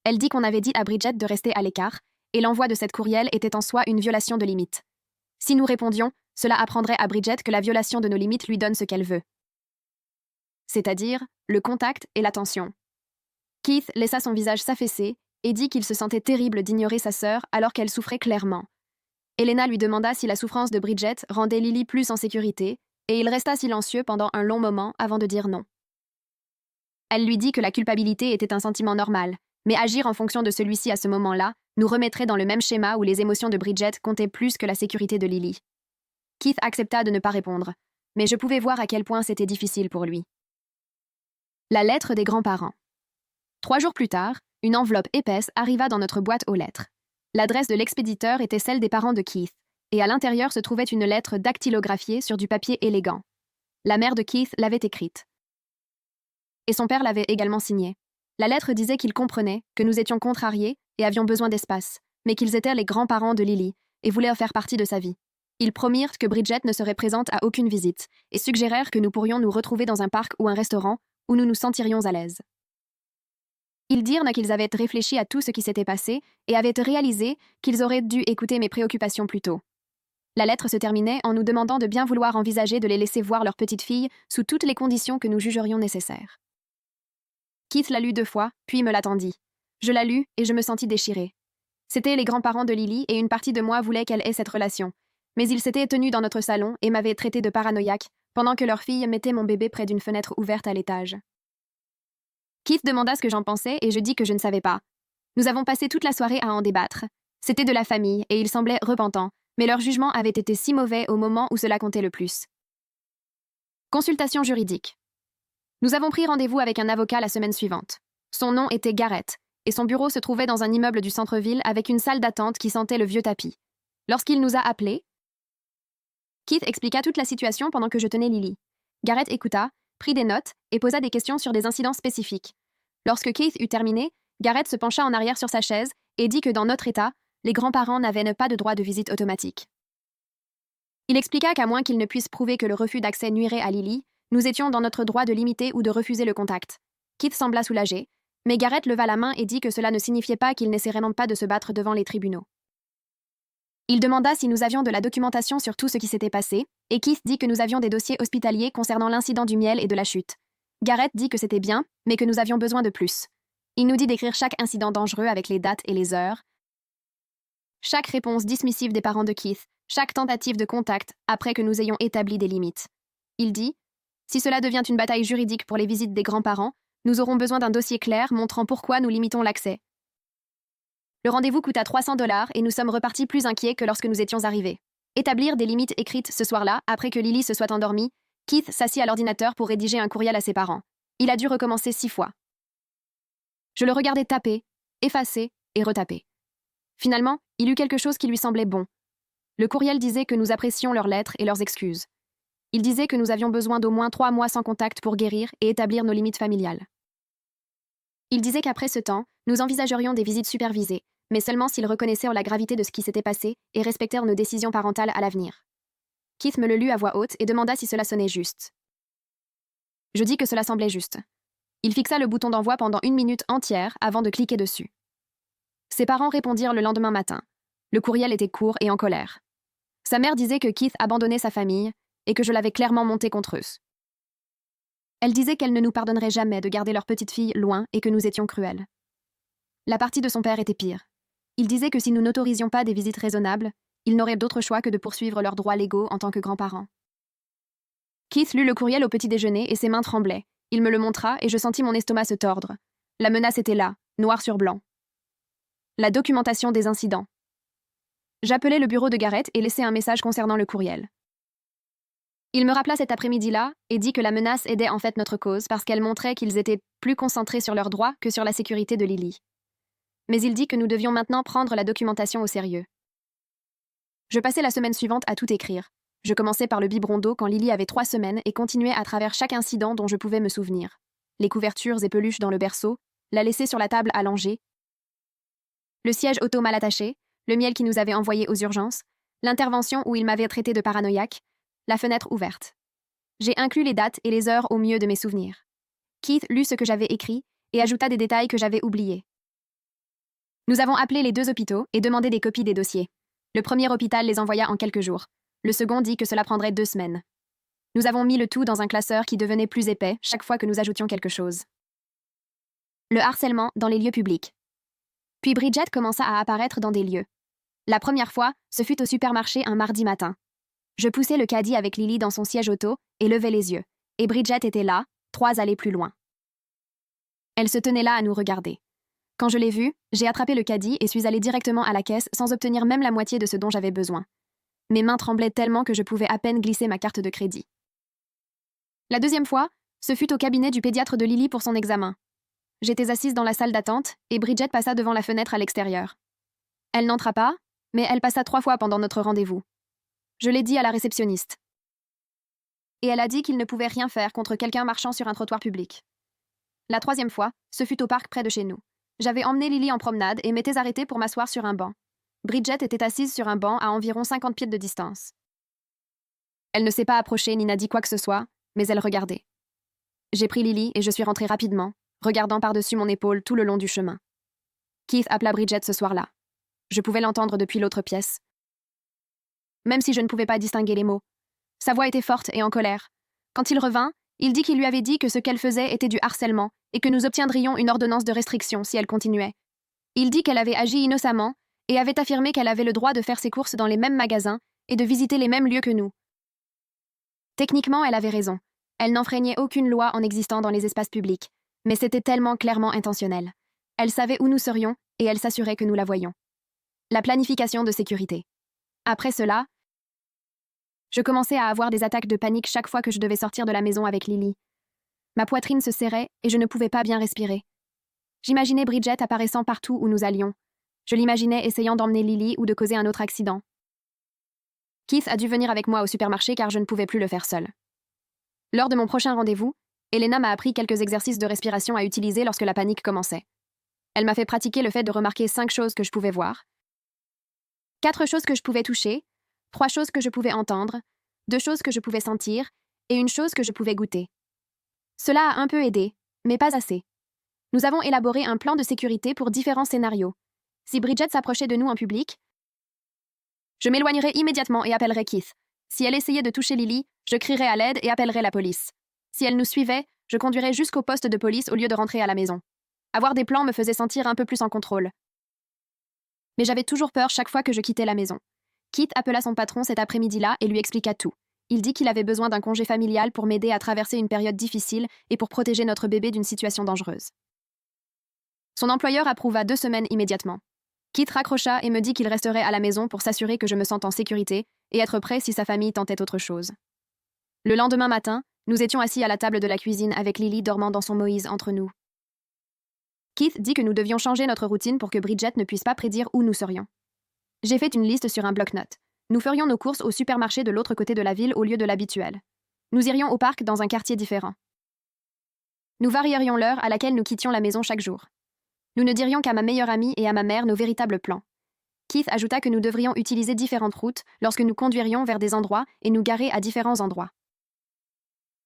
Elle dit qu'on avait dit à Bridget de rester à l'écart, et l'envoi de cette courriel était en soi une violation de limites. Si nous répondions, cela apprendrait à Bridget que la violation de nos limites lui donne ce qu'elle veut. C'est-à-dire le contact et l'attention. Keith laissa son visage s'affaisser et dit qu'il se sentait terrible d'ignorer sa sœur alors qu'elle souffrait clairement. Elena lui demanda si la souffrance de Bridget rendait Lily plus en sécurité, et il resta silencieux pendant un long moment avant de dire non. Elle lui dit que la culpabilité était un sentiment normal, mais agir en fonction de celui-ci à ce moment-là nous remettrait dans le même schéma où les émotions de Bridget comptaient plus que la sécurité de Lily. Keith accepta de ne pas répondre, mais je pouvais voir à quel point c'était difficile pour lui. La lettre des grands-parents. 3 jours plus tard, une enveloppe épaisse arriva dans notre boîte aux lettres. L'adresse de l'expéditeur était celle des parents de Keith, et à l'intérieur se trouvait une lettre dactylographiée sur du papier élégant. La mère de Keith l'avait écrite. Et son père l'avait également signée. La lettre disait qu'ils comprenaient, que nous étions contrariés et avions besoin d'espace, mais qu'ils étaient les grands-parents de Lily et voulaient en faire partie de sa vie. Ils promirent que Bridget ne serait présente à aucune visite et suggérèrent que nous pourrions nous retrouver dans un parc ou un restaurant où nous nous sentirions à l'aise. Ils dirent qu'ils avaient réfléchi à tout ce qui s'était passé et avaient réalisé qu'ils auraient dû écouter mes préoccupations plus tôt. La lettre se terminait en nous demandant de bien vouloir envisager de les laisser voir leur petite fille sous toutes les conditions que nous jugerions nécessaires. Keith la lut 2 fois, puis me l'attendit. Je la lus et je me sentis déchirée. C'étaient les grands-parents de Lily et une partie de moi voulait qu'elle ait cette relation. Mais ils s'étaient tenus dans notre salon et m'avaient traité de paranoïaque pendant que leur fille mettait mon bébé près d'une fenêtre ouverte à l'étage. Keith demanda ce que j'en pensais et je dis que je ne savais pas. Nous avons passé toute la soirée à en débattre. C'était de la famille et ils semblaient repentants, mais leur jugement avait été si mauvais au moment où cela comptait le plus. Consultation juridique. Nous avons pris rendez-vous avec un avocat la semaine suivante. Son nom était Garrett, et son bureau se trouvait dans un immeuble du centre-ville avec une salle d'attente qui sentait le vieux tapis. Lorsqu'il nous a appelés, Keith expliqua toute la situation pendant que je tenais Lily. Garrett écouta, prit des notes et posa des questions sur des incidents spécifiques. Lorsque Keith eut terminé, Garrett se pencha en arrière sur sa chaise et dit que dans notre État, les grands-parents n'avaient pas de droit de visite automatique. Il expliqua qu'à moins qu'ils ne puissent prouver que le refus d'accès nuirait à Lily, nous étions dans notre droit de limiter ou de refuser le contact. Keith sembla soulagé, mais Garrett leva la main et dit que cela ne signifiait pas qu'il n'essaierait pas de se battre devant les tribunaux. Il demanda si nous avions de la documentation sur tout ce qui s'était passé, et Keith dit que nous avions des dossiers hospitaliers concernant l'incident du miel et de la chute. Garrett dit que c'était bien, mais que nous avions besoin de plus. Il nous dit d'écrire chaque incident dangereux avec les dates et les heures, Chaque réponse dismissive des parents de Keith, chaque tentative de contact après que nous ayons établi des limites. Il dit « Si cela devient une bataille juridique pour les visites des grands-parents, nous aurons besoin d'un dossier clair montrant pourquoi nous limitons l'accès. » Le rendez-vous coûta $300 et nous sommes repartis plus inquiets que lorsque nous étions arrivés. Établir des limites écrites ce soir-là, après que Lily se soit endormie, Keith s'assit à l'ordinateur pour rédiger un courriel à ses parents. Il a dû recommencer 6 fois. Je le regardais taper, effacer et retaper. Finalement, il eut quelque chose qui lui semblait bon. Le courriel disait que nous apprécions leurs lettres et leurs excuses. Il disait que nous avions besoin d'au moins 3 mois sans contact pour guérir et établir nos limites familiales. Il disait qu'après ce temps, nous envisagerions des visites supervisées, mais seulement s'ils reconnaissaient la gravité de ce qui s'était passé et respectèrent nos décisions parentales à l'avenir. Keith me le lut à voix haute et demanda si cela sonnait juste. Je dis que cela semblait juste. Il fixa le bouton d'envoi pendant 1 minute entière avant de cliquer dessus. Ses parents répondirent le lendemain matin. Le courriel était court et en colère. Sa mère disait que Keith abandonnait sa famille et que je l'avais clairement monté contre eux. Elle disait qu'elle ne nous pardonnerait jamais de garder leur petite fille loin et que nous étions cruels. La partie de son père était pire. Il disait que si nous n'autorisions pas des visites raisonnables, ils n'auraient d'autre choix que de poursuivre leurs droits légaux en tant que grands-parents. Keith lut le courriel au petit déjeuner et ses mains tremblaient. Il me le montra et je sentis mon estomac se tordre. La menace était là, noir sur blanc. La documentation des incidents. J'appelai le bureau de Garrett et laissai un message concernant le courriel. Il me rappela cet après-midi-là et dit que la menace aidait en fait notre cause parce qu'elle montrait qu'ils étaient plus concentrés sur leurs droits que sur la sécurité de Lily. Mais il dit que nous devions maintenant prendre la documentation au sérieux. Je passai la semaine suivante à tout écrire. Je commençais par le biberon d'eau quand Lily avait 3 semaines et continuais à travers chaque incident dont je pouvais me souvenir. Les couvertures et peluches dans le berceau, la laisser sur la table à langer, le siège auto mal attaché, le miel qui nous avait envoyé aux urgences, l'intervention où il m'avait traité de paranoïaque, la fenêtre ouverte. J'ai inclus les dates et les heures au mieux de mes souvenirs. Keith lut ce que j'avais écrit et ajouta des détails que j'avais oubliés. Nous avons appelé les 2 hôpitaux et demandé des copies des dossiers. Le premier hôpital les envoya en quelques jours. Le second dit que cela prendrait 2 semaines. Nous avons mis le tout dans un classeur qui devenait plus épais chaque fois que nous ajoutions quelque chose. Le harcèlement dans les lieux publics. Puis Bridget commença à apparaître dans des lieux. La première fois, ce fut au supermarché un mardi matin. Je poussai le caddie avec Lily dans son siège auto et levai les yeux. Et Bridget était là, 3 allées plus loin. Elle se tenait là à nous regarder. Quand je l'ai vue, j'ai attrapé le caddie et suis allée directement à la caisse sans obtenir même la moitié de ce dont j'avais besoin. Mes mains tremblaient tellement que je pouvais à peine glisser ma carte de crédit. La deuxième fois, ce fut au cabinet du pédiatre de Lily pour son examen. J'étais assise dans la salle d'attente et Bridget passa devant la fenêtre à l'extérieur. Elle n'entra pas, mais elle passa 3 fois pendant notre rendez-vous. Je l'ai dit à la réceptionniste. Et elle a dit qu'il ne pouvait rien faire contre quelqu'un marchant sur un trottoir public. La 3e fois, ce fut au parc près de chez nous. J'avais emmené Lily en promenade et m'étais arrêtée pour m'asseoir sur un banc. Bridget était assise sur un banc à environ 50 pieds de distance. Elle ne s'est pas approchée ni n'a dit quoi que ce soit, mais elle regardait. J'ai pris Lily et je suis rentrée rapidement, regardant par-dessus mon épaule tout le long du chemin. Keith appela Bridget ce soir-là. Je pouvais l'entendre depuis l'autre pièce. Même si je ne pouvais pas distinguer les mots. Sa voix était forte et en colère. Quand il revint, il dit qu'il lui avait dit que ce qu'elle faisait était du harcèlement et que nous obtiendrions une ordonnance de restriction si elle continuait. Il dit qu'elle avait agi innocemment et avait affirmé qu'elle avait le droit de faire ses courses dans les mêmes magasins et de visiter les mêmes lieux que nous. Techniquement, elle avait raison. Elle n'enfreignait aucune loi en existant dans les espaces publics, mais c'était tellement clairement intentionnel. Elle savait où nous serions et elle s'assurait que nous la voyions. La planification de sécurité. Après cela, je commençais à avoir des attaques de panique chaque fois que je devais sortir de la maison avec Lily. Ma poitrine se serrait et je ne pouvais pas bien respirer. J'imaginais Bridget apparaissant partout où nous allions. Je l'imaginais essayant d'emmener Lily ou de causer un autre accident. Keith a dû venir avec moi au supermarché car je ne pouvais plus le faire seul. Lors de mon prochain rendez-vous, Elena m'a appris quelques exercices de respiration à utiliser lorsque la panique commençait. Elle m'a fait pratiquer le fait de remarquer 5 choses que je pouvais voir, 4 choses que je pouvais toucher, 3 choses que je pouvais entendre, 2 choses que je pouvais sentir et 1 chose que je pouvais goûter. Cela a un peu aidé, mais pas assez. Nous avons élaboré un plan de sécurité pour différents scénarios. Si Bridget s'approchait de nous en public, je m'éloignerais immédiatement et appellerais Keith. Si elle essayait de toucher Lily, je crierais à l'aide et appellerais la police. Si elle nous suivait, je conduirais jusqu'au poste de police au lieu de rentrer à la maison. Avoir des plans me faisait sentir un peu plus en contrôle. Mais j'avais toujours peur chaque fois que je quittais la maison. Keith appela son patron cet après-midi-là et lui expliqua tout. Il dit qu'il avait besoin d'un congé familial pour m'aider à traverser une période difficile et pour protéger notre bébé d'une situation dangereuse. Son employeur approuva 2 semaines immédiatement. Keith raccrocha et me dit qu'il resterait à la maison pour s'assurer que je me sente en sécurité et être prêt si sa famille tentait autre chose. Le lendemain matin, nous étions assis à la table de la cuisine avec Lily dormant dans son Moïse entre nous. Keith dit que nous devions changer notre routine pour que Bridget ne puisse pas prédire où nous serions. J'ai fait une liste sur un bloc-notes. Nous ferions nos courses au supermarché de l'autre côté de la ville au lieu de l'habituel. Nous irions au parc dans un quartier différent. Nous varierions l'heure à laquelle nous quittions la maison chaque jour. Nous ne dirions qu'à ma meilleure amie et à ma mère nos véritables plans. Keith ajouta que nous devrions utiliser différentes routes lorsque nous conduirions vers des endroits et nous garer à différents endroits.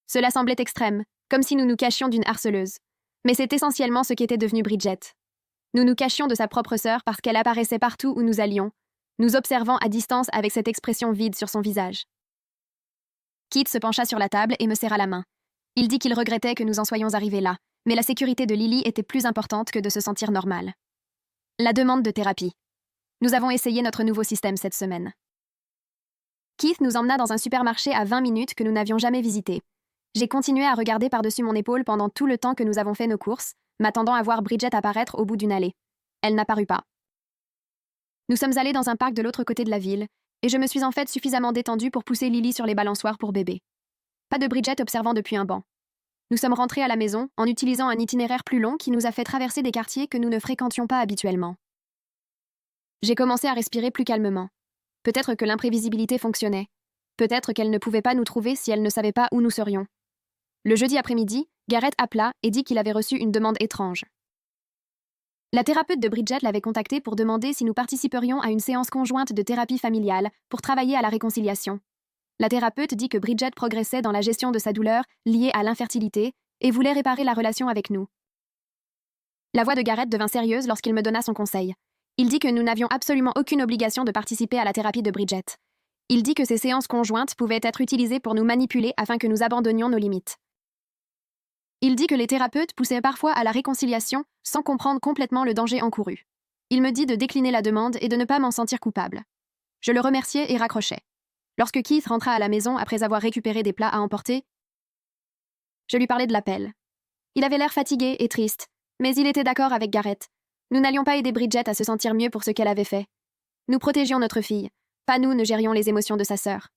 Cela semblait extrême, comme si nous nous cachions d'une harceleuse. Mais c'est essentiellement ce qu'était devenue Bridget. Nous nous cachions de sa propre sœur parce qu'elle apparaissait partout où nous allions, nous observant à distance avec cette expression vide sur son visage. Keith se pencha sur la table et me serra la main. Il dit qu'il regrettait que nous en soyons arrivés là, mais la sécurité de Lily était plus importante que de se sentir normal. La demande de thérapie. Nous avons essayé notre nouveau système cette semaine. Keith nous emmena dans un supermarché à 20 minutes que nous n'avions jamais visité. J'ai continué à regarder par-dessus mon épaule pendant tout le temps que nous avons fait nos courses, m'attendant à voir Bridget apparaître au bout d'une allée. Elle n'apparut pas. Nous sommes allés dans un parc de l'autre côté de la ville, et je me suis en fait suffisamment détendue pour pousser Lily sur les balançoires pour bébé. Pas de Bridget observant depuis un banc. Nous sommes rentrés à la maison en utilisant un itinéraire plus long qui nous a fait traverser des quartiers que nous ne fréquentions pas habituellement. J'ai commencé à respirer plus calmement. Peut-être que l'imprévisibilité fonctionnait. Peut-être qu'elle ne pouvait pas nous trouver si elle ne savait pas où nous serions. Le jeudi après-midi, Garrett appela et dit qu'il avait reçu une demande étrange. La thérapeute de Bridget l'avait contacté pour demander si nous participerions à une séance conjointe de thérapie familiale pour travailler à la réconciliation. La thérapeute dit que Bridget progressait dans la gestion de sa douleur liée à l'infertilité et voulait réparer la relation avec nous. La voix de Garrett devint sérieuse lorsqu'il me donna son conseil. Il dit que nous n'avions absolument aucune obligation de participer à la thérapie de Bridget. Il dit que ces séances conjointes pouvaient être utilisées pour nous manipuler afin que nous abandonnions nos limites. Il dit que les thérapeutes poussaient parfois à la réconciliation sans comprendre complètement le danger encouru. Il me dit de décliner la demande et de ne pas m'en sentir coupable. Je le remerciai et raccrochai. Lorsque Keith rentra à la maison après avoir récupéré des plats à emporter, je lui parlais de l'appel. Il avait l'air fatigué et triste, mais il était d'accord avec Garrett. Nous n'allions pas aider Bridget à se sentir mieux pour ce qu'elle avait fait. Nous protégions notre fille, pas nous ne gérions les émotions de sa sœur.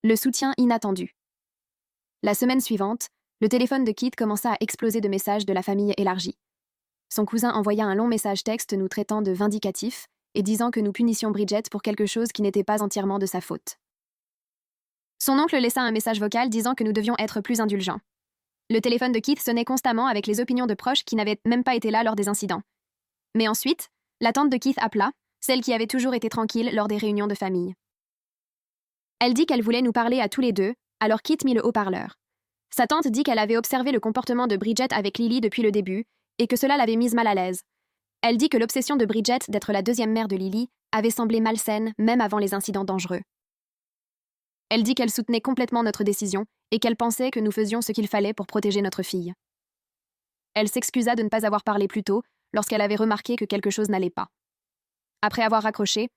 Le soutien inattendu. La semaine suivante, le téléphone de Keith commença à exploser de messages de la famille élargie. Son cousin envoya un long message texte nous traitant de vindicatifs et disant que nous punissions Bridget pour quelque chose qui n'était pas entièrement de sa faute. Son oncle laissa un message vocal disant que nous devions être plus indulgents. Le téléphone de Keith sonnait constamment avec les opinions de proches qui n'avaient même pas été là lors des incidents. Mais ensuite, la tante de Keith appela, celle qui avait toujours été tranquille lors des réunions de famille. Elle dit qu'elle voulait nous parler à tous les deux, alors Keith mit le haut-parleur. Sa tante dit qu'elle avait observé le comportement de Bridget avec Lily depuis le début et que cela l'avait mise mal à l'aise. Elle dit que l'obsession de Bridget d'être la deuxième mère de Lily avait semblé malsaine même avant les incidents dangereux. Elle dit qu'elle soutenait complètement notre décision et qu'elle pensait que nous faisions ce qu'il fallait pour protéger notre fille. Elle s'excusa de ne pas avoir parlé plus tôt lorsqu'elle avait remarqué que quelque chose n'allait pas. Après avoir raccroché,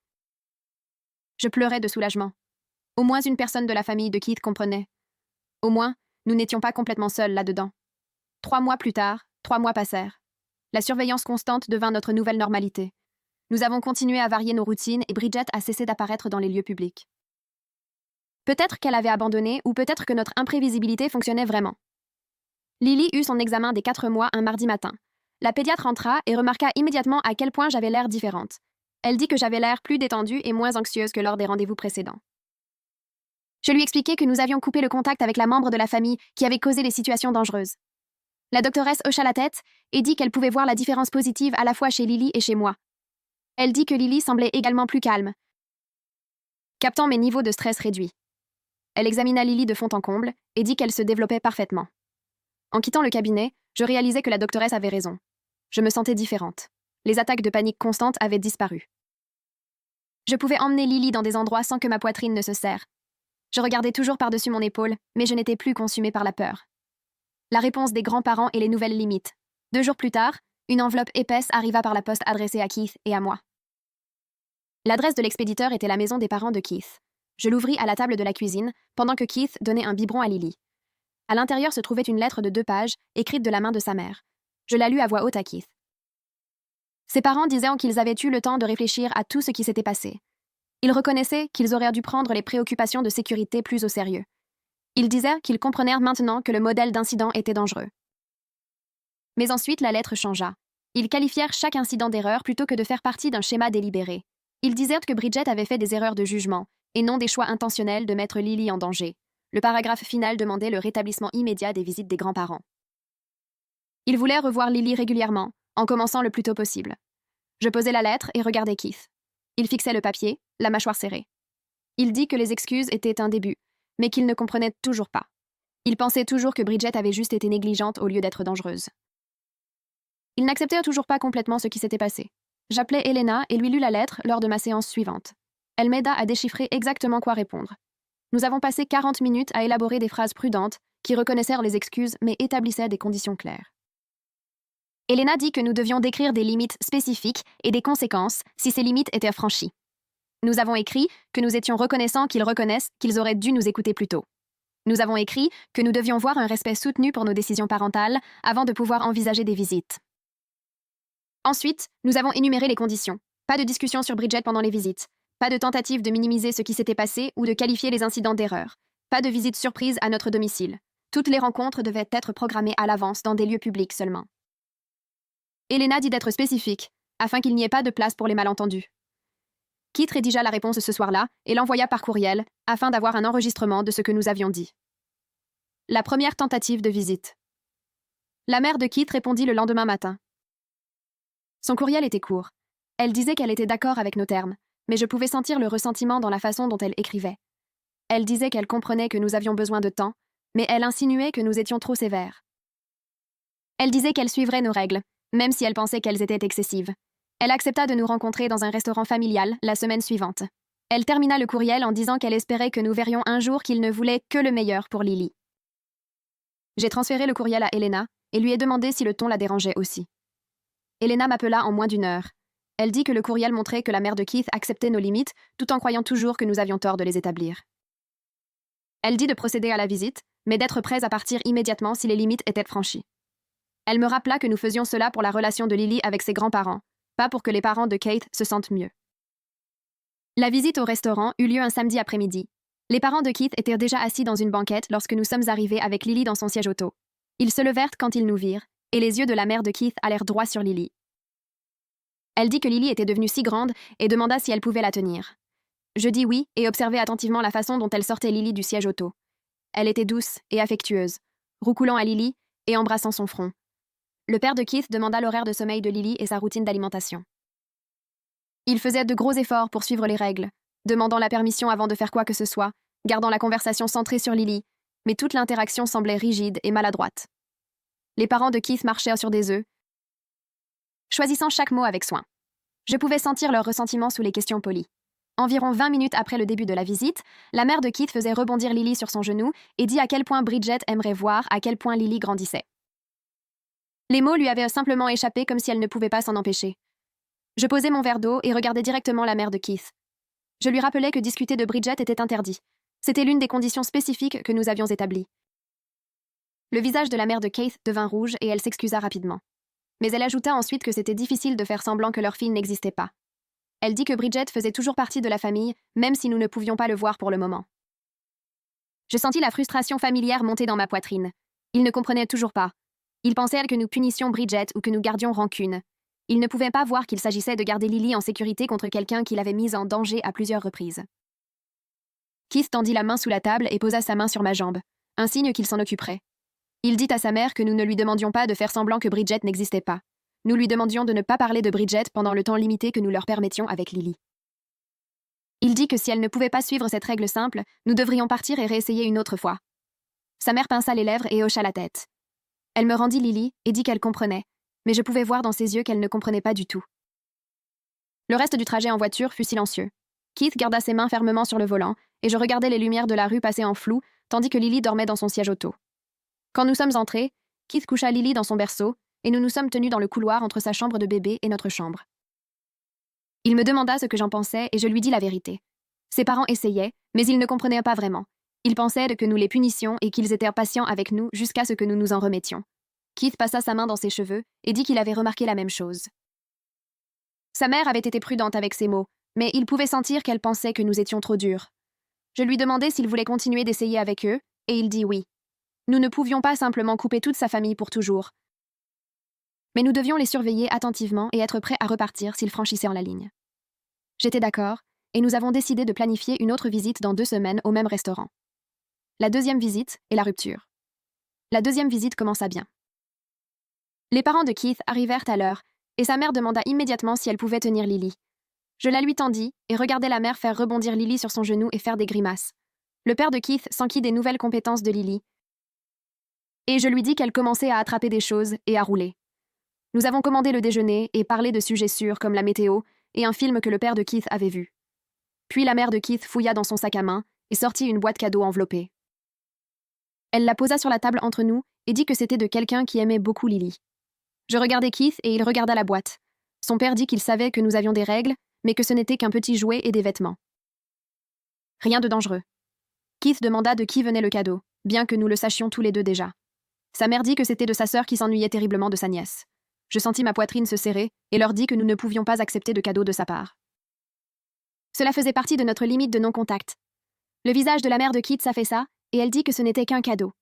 je pleurais de soulagement. Au moins une personne de la famille de Keith comprenait. Au moins, nous n'étions pas complètement seuls là-dedans. 3 mois plus tard, 3 mois passèrent. La surveillance constante devint notre nouvelle normalité. Nous avons continué à varier nos routines et Bridget a cessé d'apparaître dans les lieux publics. Peut-être qu'elle avait abandonné ou peut-être que notre imprévisibilité fonctionnait vraiment. Lily eut son examen des 4 mois un mardi matin. La pédiatre entra et remarqua immédiatement à quel point j'avais l'air différente. Elle dit que j'avais l'air plus détendue et moins anxieuse que lors des rendez-vous précédents. Je lui expliquai que nous avions coupé le contact avec la membre de la famille qui avait causé les situations dangereuses. La doctoresse hocha la tête et dit qu'elle pouvait voir la différence positive à la fois chez Lily et chez moi. Elle dit que Lily semblait également plus calme, captant mes niveaux de stress réduits. Elle examina Lily de fond en comble et dit qu'elle se développait parfaitement. En quittant le cabinet, je réalisais que la doctoresse avait raison. Je me sentais différente. Les attaques de panique constantes avaient disparu. Je pouvais emmener Lily dans des endroits sans que ma poitrine ne se serre. Je regardais toujours par-dessus mon épaule, mais je n'étais plus consumée par la peur. La réponse des grands-parents et les nouvelles limites. 2 jours plus tard, une enveloppe épaisse arriva par la poste adressée à Keith et à moi. L'adresse de l'expéditeur était la maison des parents de Keith. Je l'ouvris à la table de la cuisine, pendant que Keith donnait un biberon à Lily. À l'intérieur se trouvait une lettre de 2 pages, écrite de la main de sa mère. Je la lus à voix haute à Keith. Ses parents disaient qu'ils avaient eu le temps de réfléchir à tout ce qui s'était passé. Ils reconnaissaient qu'ils auraient dû prendre les préoccupations de sécurité plus au sérieux. Ils disaient qu'ils comprenaient maintenant que le modèle d'incident était dangereux. Mais ensuite, la lettre changea. Ils qualifièrent chaque incident d'erreur plutôt que de faire partie d'un schéma délibéré. Ils disaient que Bridget avait fait des erreurs de jugement, et non des choix intentionnels de mettre Lily en danger. Le paragraphe final demandait le rétablissement immédiat des visites des grands-parents. Ils voulaient revoir Lily régulièrement, en commençant le plus tôt possible. Je posai la lettre et regardai Keith. Il fixait le papier, la mâchoire serrée. Il dit que les excuses étaient un début, mais qu'il ne comprenait toujours pas. Il pensait toujours que Bridget avait juste été négligente au lieu d'être dangereuse. Il n'acceptait toujours pas complètement ce qui s'était passé. J'appelai Elena et lui lus la lettre lors de ma séance suivante. Elle m'aida à déchiffrer exactement quoi répondre. Nous avons passé 40 minutes à élaborer des phrases prudentes qui reconnaissèrent les excuses mais établissaient des conditions claires. Elena dit que nous devions décrire des limites spécifiques et des conséquences si ces limites étaient franchies. Nous avons écrit que nous étions reconnaissants qu'ils reconnaissent qu'ils auraient dû nous écouter plus tôt. Nous avons écrit que nous devions voir un respect soutenu pour nos décisions parentales avant de pouvoir envisager des visites. Ensuite, nous avons énuméré les conditions. Pas de discussion sur Bridget pendant les visites. Pas de tentative de minimiser ce qui s'était passé ou de qualifier les incidents d'erreur. Pas de visite surprise à notre domicile. Toutes les rencontres devaient être programmées à l'avance dans des lieux publics seulement. Elena dit d'être spécifique, afin qu'il n'y ait pas de place pour les malentendus. Keith rédigea la réponse ce soir-là et l'envoya par courriel, afin d'avoir un enregistrement de ce que nous avions dit. La première tentative de visite. La mère de Keith répondit le lendemain matin. Son courriel était court. Elle disait qu'elle était d'accord avec nos termes, mais je pouvais sentir le ressentiment dans la façon dont elle écrivait. Elle disait qu'elle comprenait que nous avions besoin de temps, mais elle insinuait que nous étions trop sévères. Elle disait qu'elle suivrait nos règles, même si elle pensait qu'elles étaient excessives. Elle accepta de nous rencontrer dans un restaurant familial la semaine suivante. Elle termina le courriel en disant qu'elle espérait que nous verrions un jour qu'il ne voulait que le meilleur pour Lily. J'ai transféré le courriel à Elena et lui ai demandé si le ton la dérangeait aussi. Elena m'appela en moins d'1 heure. Elle dit que le courriel montrait que la mère de Keith acceptait nos limites tout en croyant toujours que nous avions tort de les établir. Elle dit de procéder à la visite, mais d'être prête à partir immédiatement si les limites étaient franchies. Elle me rappela que nous faisions cela pour la relation de Lily avec ses grands-parents, pas pour que les parents de Kate se sentent mieux. La visite au restaurant eut lieu un samedi après-midi. Les parents de Keith étaient déjà assis dans une banquette lorsque nous sommes arrivés avec Lily dans son siège auto. Ils se levèrent quand ils nous virent, et les yeux de la mère de Keith allèrent droit sur Lily. Elle dit que Lily était devenue si grande et demanda si elle pouvait la tenir. Je dis oui et observai attentivement la façon dont elle sortait Lily du siège auto. Elle était douce et affectueuse, roucoulant à Lily et embrassant son front. Le père de Keith demanda l'horaire de sommeil de Lily et sa routine d'alimentation. Il faisait de gros efforts pour suivre les règles, demandant la permission avant de faire quoi que ce soit, gardant la conversation centrée sur Lily, mais toute l'interaction semblait rigide et maladroite. Les parents de Keith marchèrent sur des œufs, choisissant chaque mot avec soin. Je pouvais sentir leur ressentiment sous les questions polies. Environ 20 minutes après le début de la visite, la mère de Keith faisait rebondir Lily sur son genou et dit à quel point Bridget aimerait voir à quel point Lily grandissait. Les mots lui avaient simplement échappé comme si elle ne pouvait pas s'en empêcher. Je posai mon verre d'eau et regardai directement la mère de Keith. Je lui rappelai que discuter de Bridget était interdit. C'était l'une des conditions spécifiques que nous avions établies. Le visage de la mère de Keith devint rouge et elle s'excusa rapidement. Mais elle ajouta ensuite que c'était difficile de faire semblant que leur fille n'existait pas. Elle dit que Bridget faisait toujours partie de la famille, même si nous ne pouvions pas le voir pour le moment. Je sentis la frustration familière monter dans ma poitrine. Ils ne comprenaient toujours pas. Ils pensaient que nous punissions Bridget ou que nous gardions rancune. Ils ne pouvaient pas voir qu'il s'agissait de garder Lily en sécurité contre quelqu'un qui l'avait mise en danger à plusieurs reprises. Keith tendit la main sous la table et posa sa main sur ma jambe, un signe qu'il s'en occuperait. Il dit à sa mère que nous ne lui demandions pas de faire semblant que Bridget n'existait pas. Nous lui demandions de ne pas parler de Bridget pendant le temps limité que nous leur permettions avec Lily. Il dit que si elle ne pouvait pas suivre cette règle simple, nous devrions partir et réessayer une autre fois. Sa mère pinça les lèvres et hocha la tête. Elle me rendit Lily et dit qu'elle comprenait, mais je pouvais voir dans ses yeux qu'elle ne comprenait pas du tout. Le reste du trajet en voiture fut silencieux. Keith garda ses mains fermement sur le volant et je regardais les lumières de la rue passer en flou, tandis que Lily dormait dans son siège auto. Quand nous sommes entrés, Keith coucha Lily dans son berceau et nous nous sommes tenus dans le couloir entre sa chambre de bébé et notre chambre. Il me demanda ce que j'en pensais et je lui dis la vérité. Ses parents essayaient, mais ils ne comprenaient pas vraiment. Ils pensaient que nous les punissions et qu'ils étaient patients avec nous jusqu'à ce que nous nous en remettions. Keith passa sa main dans ses cheveux et dit qu'il avait remarqué la même chose. Sa mère avait été prudente avec ses mots, mais il pouvait sentir qu'elle pensait que nous étions trop durs. Je lui demandai s'il voulait continuer d'essayer avec eux, et il dit oui. Nous ne pouvions pas simplement couper toute sa famille pour toujours. Mais nous devions les surveiller attentivement et être prêts à repartir s'ils franchissaient en la ligne. J'étais d'accord, et nous avons décidé de planifier une autre visite dans 2 semaines au même restaurant. La deuxième visite est la rupture. La deuxième visite commença bien. Les parents de Keith arrivèrent à l'heure, et sa mère demanda immédiatement si elle pouvait tenir Lily. Je la lui tendis, et regardai la mère faire rebondir Lily sur son genou et faire des grimaces. Le père de Keith s'enquit des nouvelles compétences de Lily, et je lui dis qu'elle commençait à attraper des choses et à rouler. Nous avons commandé le déjeuner et parlé de sujets sûrs comme la météo et un film que le père de Keith avait vu. Puis la mère de Keith fouilla dans son sac à main et sortit une boîte cadeau enveloppée. Elle la posa sur la table entre nous et dit que c'était de quelqu'un qui aimait beaucoup Lily. Je regardai Keith et il regarda la boîte. Son père dit qu'il savait que nous avions des règles, mais que ce n'était qu'un petit jouet et des vêtements. Rien de dangereux. Keith demanda de qui venait le cadeau, bien que nous le sachions tous les deux déjà. Sa mère dit que c'était de sa sœur qui s'ennuyait terriblement de sa nièce. Je sentis ma poitrine se serrer et leur dis que nous ne pouvions pas accepter de cadeau de sa part. Cela faisait partie de notre limite de non-contact. Le visage de la mère de Keith s'affaissa et elle dit que ce n'était qu'un cadeau.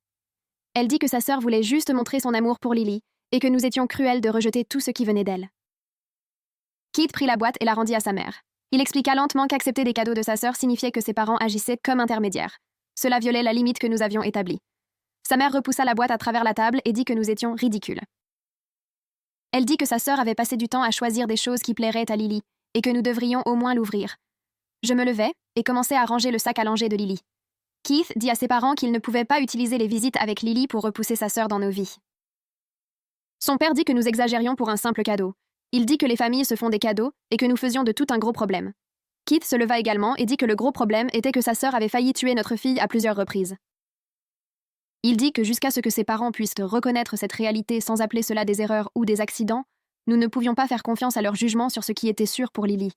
Elle dit que sa sœur voulait juste montrer son amour pour Lily et que nous étions cruels de rejeter tout ce qui venait d'elle. Keith prit la boîte et la rendit à sa mère. Il expliqua lentement qu'accepter des cadeaux de sa sœur signifiait que ses parents agissaient comme intermédiaires. Cela violait la limite que nous avions établie. Sa mère repoussa la boîte à travers la table et dit que nous étions ridicules. Elle dit que sa sœur avait passé du temps à choisir des choses qui plairaient à Lily et que nous devrions au moins l'ouvrir. Je me levai et commençai à ranger le sac à langer de Lily. Keith dit à ses parents qu'il ne pouvait pas utiliser les visites avec Lily pour repousser sa sœur dans nos vies. Son père dit que nous exagérions pour un simple cadeau. Il dit que les familles se font des cadeaux et que nous faisions de tout un gros problème. Keith se leva également et dit que le gros problème était que sa sœur avait failli tuer notre fille à plusieurs reprises. Il dit que jusqu'à ce que ses parents puissent reconnaître cette réalité sans appeler cela des erreurs ou des accidents, nous ne pouvions pas faire confiance à leur jugement sur ce qui était sûr pour Lily.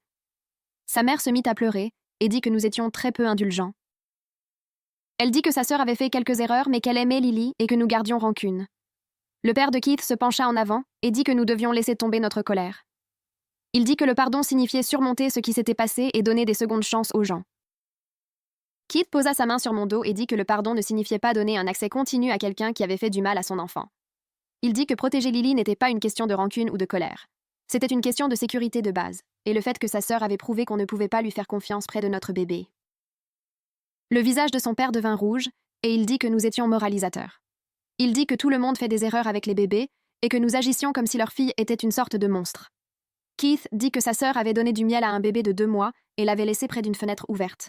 Sa mère se mit à pleurer et dit que nous étions très peu indulgents. Elle dit que sa sœur avait fait quelques erreurs mais qu'elle aimait Lily et que nous gardions rancune. Le père de Keith se pencha en avant et dit que nous devions laisser tomber notre colère. Il dit que le pardon signifiait surmonter ce qui s'était passé et donner des secondes chances aux gens. Keith posa sa main sur mon dos et dit que le pardon ne signifiait pas donner un accès continu à quelqu'un qui avait fait du mal à son enfant. Il dit que protéger Lily n'était pas une question de rancune ou de colère. C'était une question de sécurité de base, et le fait que sa sœur avait prouvé qu'on ne pouvait pas lui faire confiance près de notre bébé. Le visage de son père devint rouge, et il dit que nous étions moralisateurs. Il dit que tout le monde fait des erreurs avec les bébés, et que nous agissions comme si leur fille était une sorte de monstre. Keith dit que sa sœur avait donné du miel à un bébé de 2 mois et l'avait laissé près d'une fenêtre ouverte.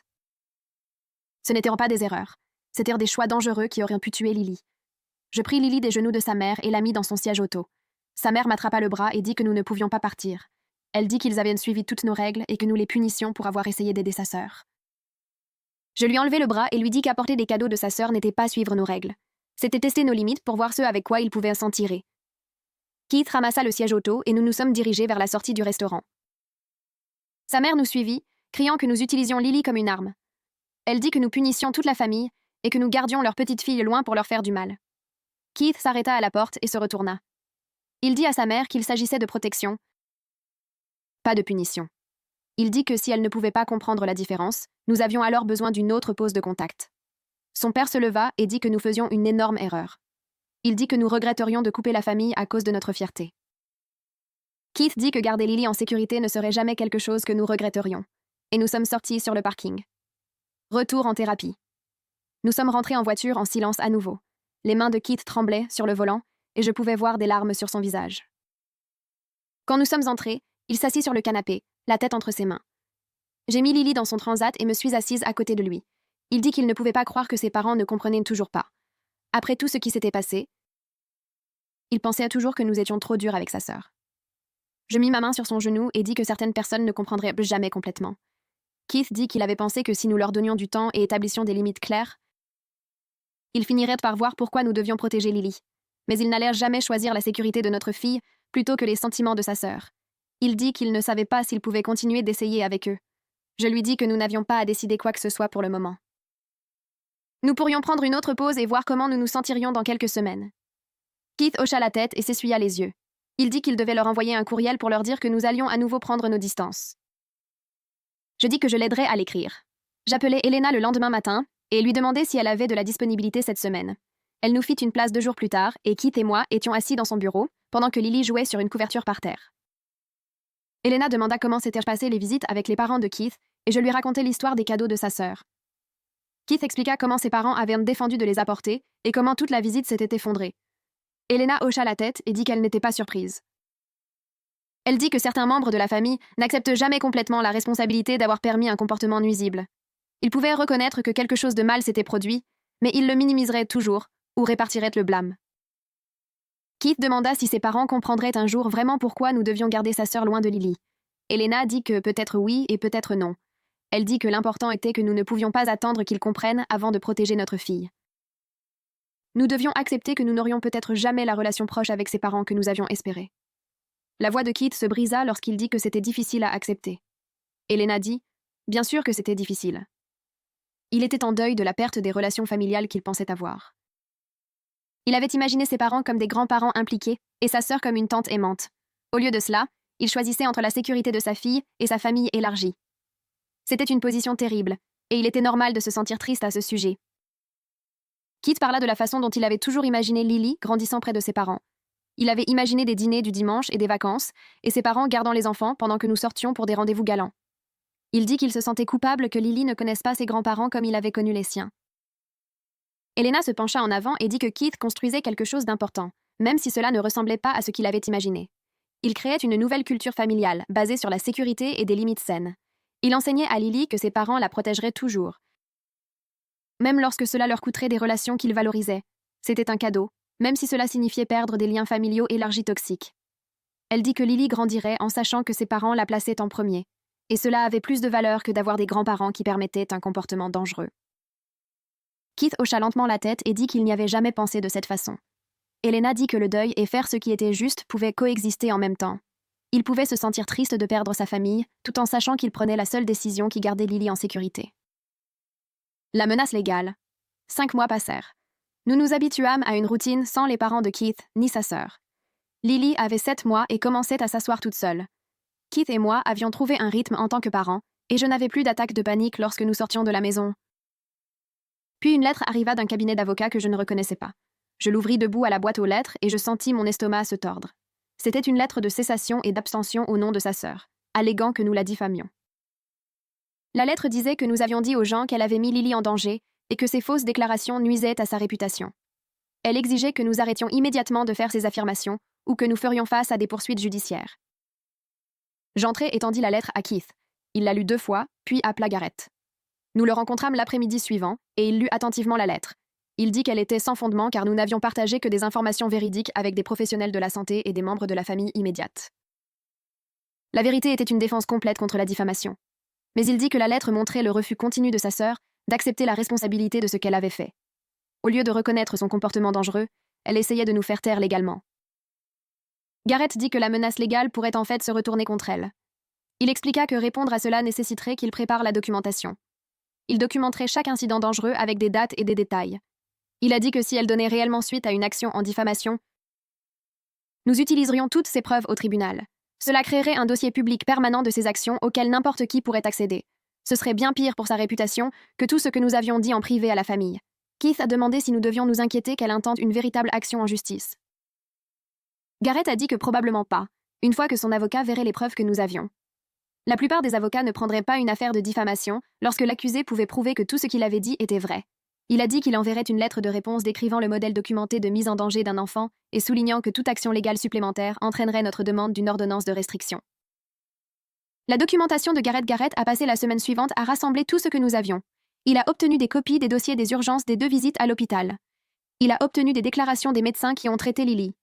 Ce n'étaient pas des erreurs, c'étaient des choix dangereux qui auraient pu tuer Lily. Je pris Lily des genoux de sa mère et la mis dans son siège auto. Sa mère m'attrapa le bras et dit que nous ne pouvions pas partir. Elle dit qu'ils avaient suivi toutes nos règles et que nous les punissions pour avoir essayé d'aider sa sœur. Je lui enlevai le bras et lui dis qu'apporter des cadeaux de sa sœur n'était pas suivre nos règles. C'était tester nos limites pour voir ce avec quoi il pouvait s'en tirer. Keith ramassa le siège auto et nous nous sommes dirigés vers la sortie du restaurant. Sa mère nous suivit, criant que nous utilisions Lily comme une arme. Elle dit que nous punissions toute la famille et que nous gardions leur petite fille loin pour leur faire du mal. Keith s'arrêta à la porte et se retourna. Il dit à sa mère qu'il s'agissait de protection, pas de punition. Il dit que si elle ne pouvait pas comprendre la différence, nous avions alors besoin d'une autre pause de contact. Son père se leva et dit que nous faisions une énorme erreur. Il dit que nous regretterions de couper la famille à cause de notre fierté. Keith dit que garder Lily en sécurité ne serait jamais quelque chose que nous regretterions. Et nous sommes sortis sur le parking. Retour en thérapie. Nous sommes rentrés en voiture en silence à nouveau. Les mains de Keith tremblaient sur le volant et je pouvais voir des larmes sur son visage. Quand nous sommes entrés, il s'assit sur le canapé, la tête entre ses mains. J'ai mis Lily dans son transat et me suis assise à côté de lui. Il dit qu'il ne pouvait pas croire que ses parents ne comprenaient toujours pas. Après tout ce qui s'était passé, il pensait toujours que nous étions trop durs avec sa sœur. Je mis ma main sur son genou et dis que certaines personnes ne comprendraient jamais complètement. Keith dit qu'il avait pensé que si nous leur donnions du temps et établissions des limites claires, ils finiraient par voir pourquoi nous devions protéger Lily. Mais ils n'allèrent jamais choisir la sécurité de notre fille plutôt que les sentiments de sa sœur. Il dit qu'il ne savait pas s'il pouvait continuer d'essayer avec eux. Je lui dis que nous n'avions pas à décider quoi que ce soit pour le moment. Nous pourrions prendre une autre pause et voir comment nous nous sentirions dans quelques semaines. Keith hocha la tête et s'essuya les yeux. Il dit qu'il devait leur envoyer un courriel pour leur dire que nous allions à nouveau prendre nos distances. Je dis que je l'aiderais à l'écrire. J'appelai Elena le lendemain matin et lui demandai si elle avait de la disponibilité cette semaine. Elle nous fit une place 2 jours plus tard et Keith et moi étions assis dans son bureau pendant que Lily jouait sur une couverture par terre. Elena demanda comment s'étaient passées les visites avec les parents de Keith et je lui racontai l'histoire des cadeaux de sa sœur. Keith expliqua comment ses parents avaient défendu de les apporter et comment toute la visite s'était effondrée. Elena hocha la tête et dit qu'elle n'était pas surprise. Elle dit que certains membres de la famille n'acceptent jamais complètement la responsabilité d'avoir permis un comportement nuisible. Ils pouvaient reconnaître que quelque chose de mal s'était produit, mais ils le minimiseraient toujours ou répartiraient le blâme. Keith demanda si ses parents comprendraient un jour vraiment pourquoi nous devions garder sa sœur loin de Lily. Elena dit que peut-être oui et peut-être non. Elle dit que l'important était que nous ne pouvions pas attendre qu'ils comprennent avant de protéger notre fille. Nous devions accepter que nous n'aurions peut-être jamais la relation proche avec ses parents que nous avions espérée. La voix de Keith se brisa lorsqu'il dit que c'était difficile à accepter. Elena dit « Bien sûr que c'était difficile. » Il était en deuil de la perte des relations familiales qu'il pensait avoir. Il avait imaginé ses parents comme des grands-parents impliqués et sa sœur comme une tante aimante. Au lieu de cela, il choisissait entre la sécurité de sa fille et sa famille élargie. C'était une position terrible, et il était normal de se sentir triste à ce sujet. Keith parla de la façon dont il avait toujours imaginé Lily grandissant près de ses parents. Il avait imaginé des dîners du dimanche et des vacances, et ses parents gardant les enfants pendant que nous sortions pour des rendez-vous galants. Il dit qu'il se sentait coupable que Lily ne connaisse pas ses grands-parents comme il avait connu les siens. Elena se pencha en avant et dit que Keith construisait quelque chose d'important, même si cela ne ressemblait pas à ce qu'il avait imaginé. Il créait une nouvelle culture familiale, basée sur la sécurité et des limites saines. Il enseignait à Lily que ses parents la protégeraient toujours, même lorsque cela leur coûterait des relations qu'ils valorisaient. C'était un cadeau, même si cela signifiait perdre des liens familiaux élargis toxiques. Elle dit que Lily grandirait en sachant que ses parents la plaçaient en premier, et cela avait plus de valeur que d'avoir des grands-parents qui permettaient un comportement dangereux. Keith hocha lentement la tête et dit qu'il n'y avait jamais pensé de cette façon. Elena dit que le deuil et faire ce qui était juste pouvaient coexister en même temps. Il pouvait se sentir triste de perdre sa famille, tout en sachant qu'il prenait la seule décision qui gardait Lily en sécurité. La menace légale. 5 mois passèrent. Nous nous habituâmes à une routine sans les parents de Keith ni sa sœur. Lily avait 7 mois et commençait à s'asseoir toute seule. Keith et moi avions trouvé un rythme en tant que parents, et je n'avais plus d'attaque de panique lorsque nous sortions de la maison. Puis une lettre arriva d'un cabinet d'avocats que je ne reconnaissais pas. Je l'ouvris debout à la boîte aux lettres et je sentis mon estomac se tordre. C'était une lettre de cessation et d'abstention au nom de sa sœur, alléguant que nous la diffamions. La lettre disait que nous avions dit aux gens qu'elle avait mis Lily en danger et que ces fausses déclarations nuisaient à sa réputation. Elle exigeait que nous arrêtions immédiatement de faire ces affirmations ou que nous ferions face à des poursuites judiciaires. J'entrai et tendis la lettre à Keith. Il la lut 2 fois, puis appela Garrett. Nous le rencontrâmes l'après-midi suivant et il lut attentivement la lettre. Il dit qu'elle était sans fondement car nous n'avions partagé que des informations véridiques avec des professionnels de la santé et des membres de la famille immédiate. La vérité était une défense complète contre la diffamation. Mais il dit que la lettre montrait le refus continu de sa sœur d'accepter la responsabilité de ce qu'elle avait fait. Au lieu de reconnaître son comportement dangereux, elle essayait de nous faire taire légalement. Garrett dit que la menace légale pourrait en fait se retourner contre elle. Il expliqua que répondre à cela nécessiterait qu'il prépare la documentation. Il documenterait chaque incident dangereux avec des dates et des détails. Il a dit que si elle donnait réellement suite à une action en diffamation, nous utiliserions toutes ces preuves au tribunal. Cela créerait un dossier public permanent de ces actions auxquelles n'importe qui pourrait accéder. Ce serait bien pire pour sa réputation que tout ce que nous avions dit en privé à la famille. Keith a demandé si nous devions nous inquiéter qu'elle intente une véritable action en justice. Garrett a dit que probablement pas, une fois que son avocat verrait les preuves que nous avions. La plupart des avocats ne prendraient pas une affaire de diffamation lorsque l'accusé pouvait prouver que tout ce qu'il avait dit était vrai. Il a dit qu'il enverrait une lettre de réponse décrivant le modèle documenté de mise en danger d'un enfant et soulignant que toute action légale supplémentaire entraînerait notre demande d'une ordonnance de restriction. La documentation de Garrett a passé la semaine suivante à rassembler tout ce que nous avions. Il a obtenu des copies des dossiers des urgences des 2 visites à l'hôpital. Il a obtenu des déclarations des médecins qui ont traité Lily.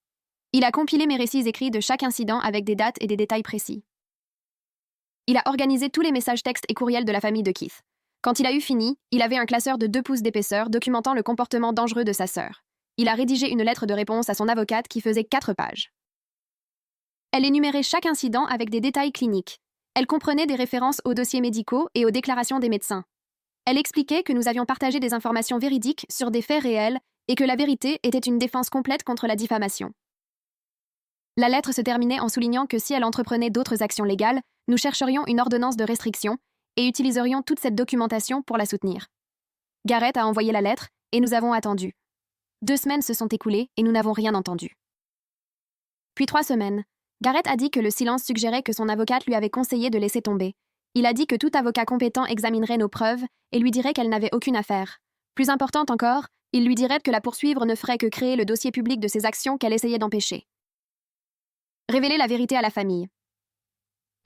Il a compilé mes récits écrits de chaque incident avec des dates et des détails précis. Il a organisé tous les messages textes et courriels de la famille de Keith. Quand il a eu fini, il avait un classeur de 2 pouces d'épaisseur documentant le comportement dangereux de sa sœur. Il a rédigé une lettre de réponse à son avocate qui faisait 4 pages. Elle énumérait chaque incident avec des détails cliniques. Elle comprenait des références aux dossiers médicaux et aux déclarations des médecins. Elle expliquait que nous avions partagé des informations véridiques sur des faits réels et que la vérité était une défense complète contre la diffamation. La lettre se terminait en soulignant que si elle entreprenait d'autres actions légales, nous chercherions une ordonnance de restriction et utiliserions toute cette documentation pour la soutenir. Garrett a envoyé la lettre et nous avons attendu. 2 semaines se sont écoulées et nous n'avons rien entendu. Puis 3 semaines. Garrett a dit que le silence suggérait que son avocate lui avait conseillé de laisser tomber. Il a dit que tout avocat compétent examinerait nos preuves et lui dirait qu'elle n'avait aucune affaire. Plus importante encore, il lui dirait que la poursuivre ne ferait que créer le dossier public de ses actions qu'elle essayait d'empêcher. Révéler la vérité à la famille.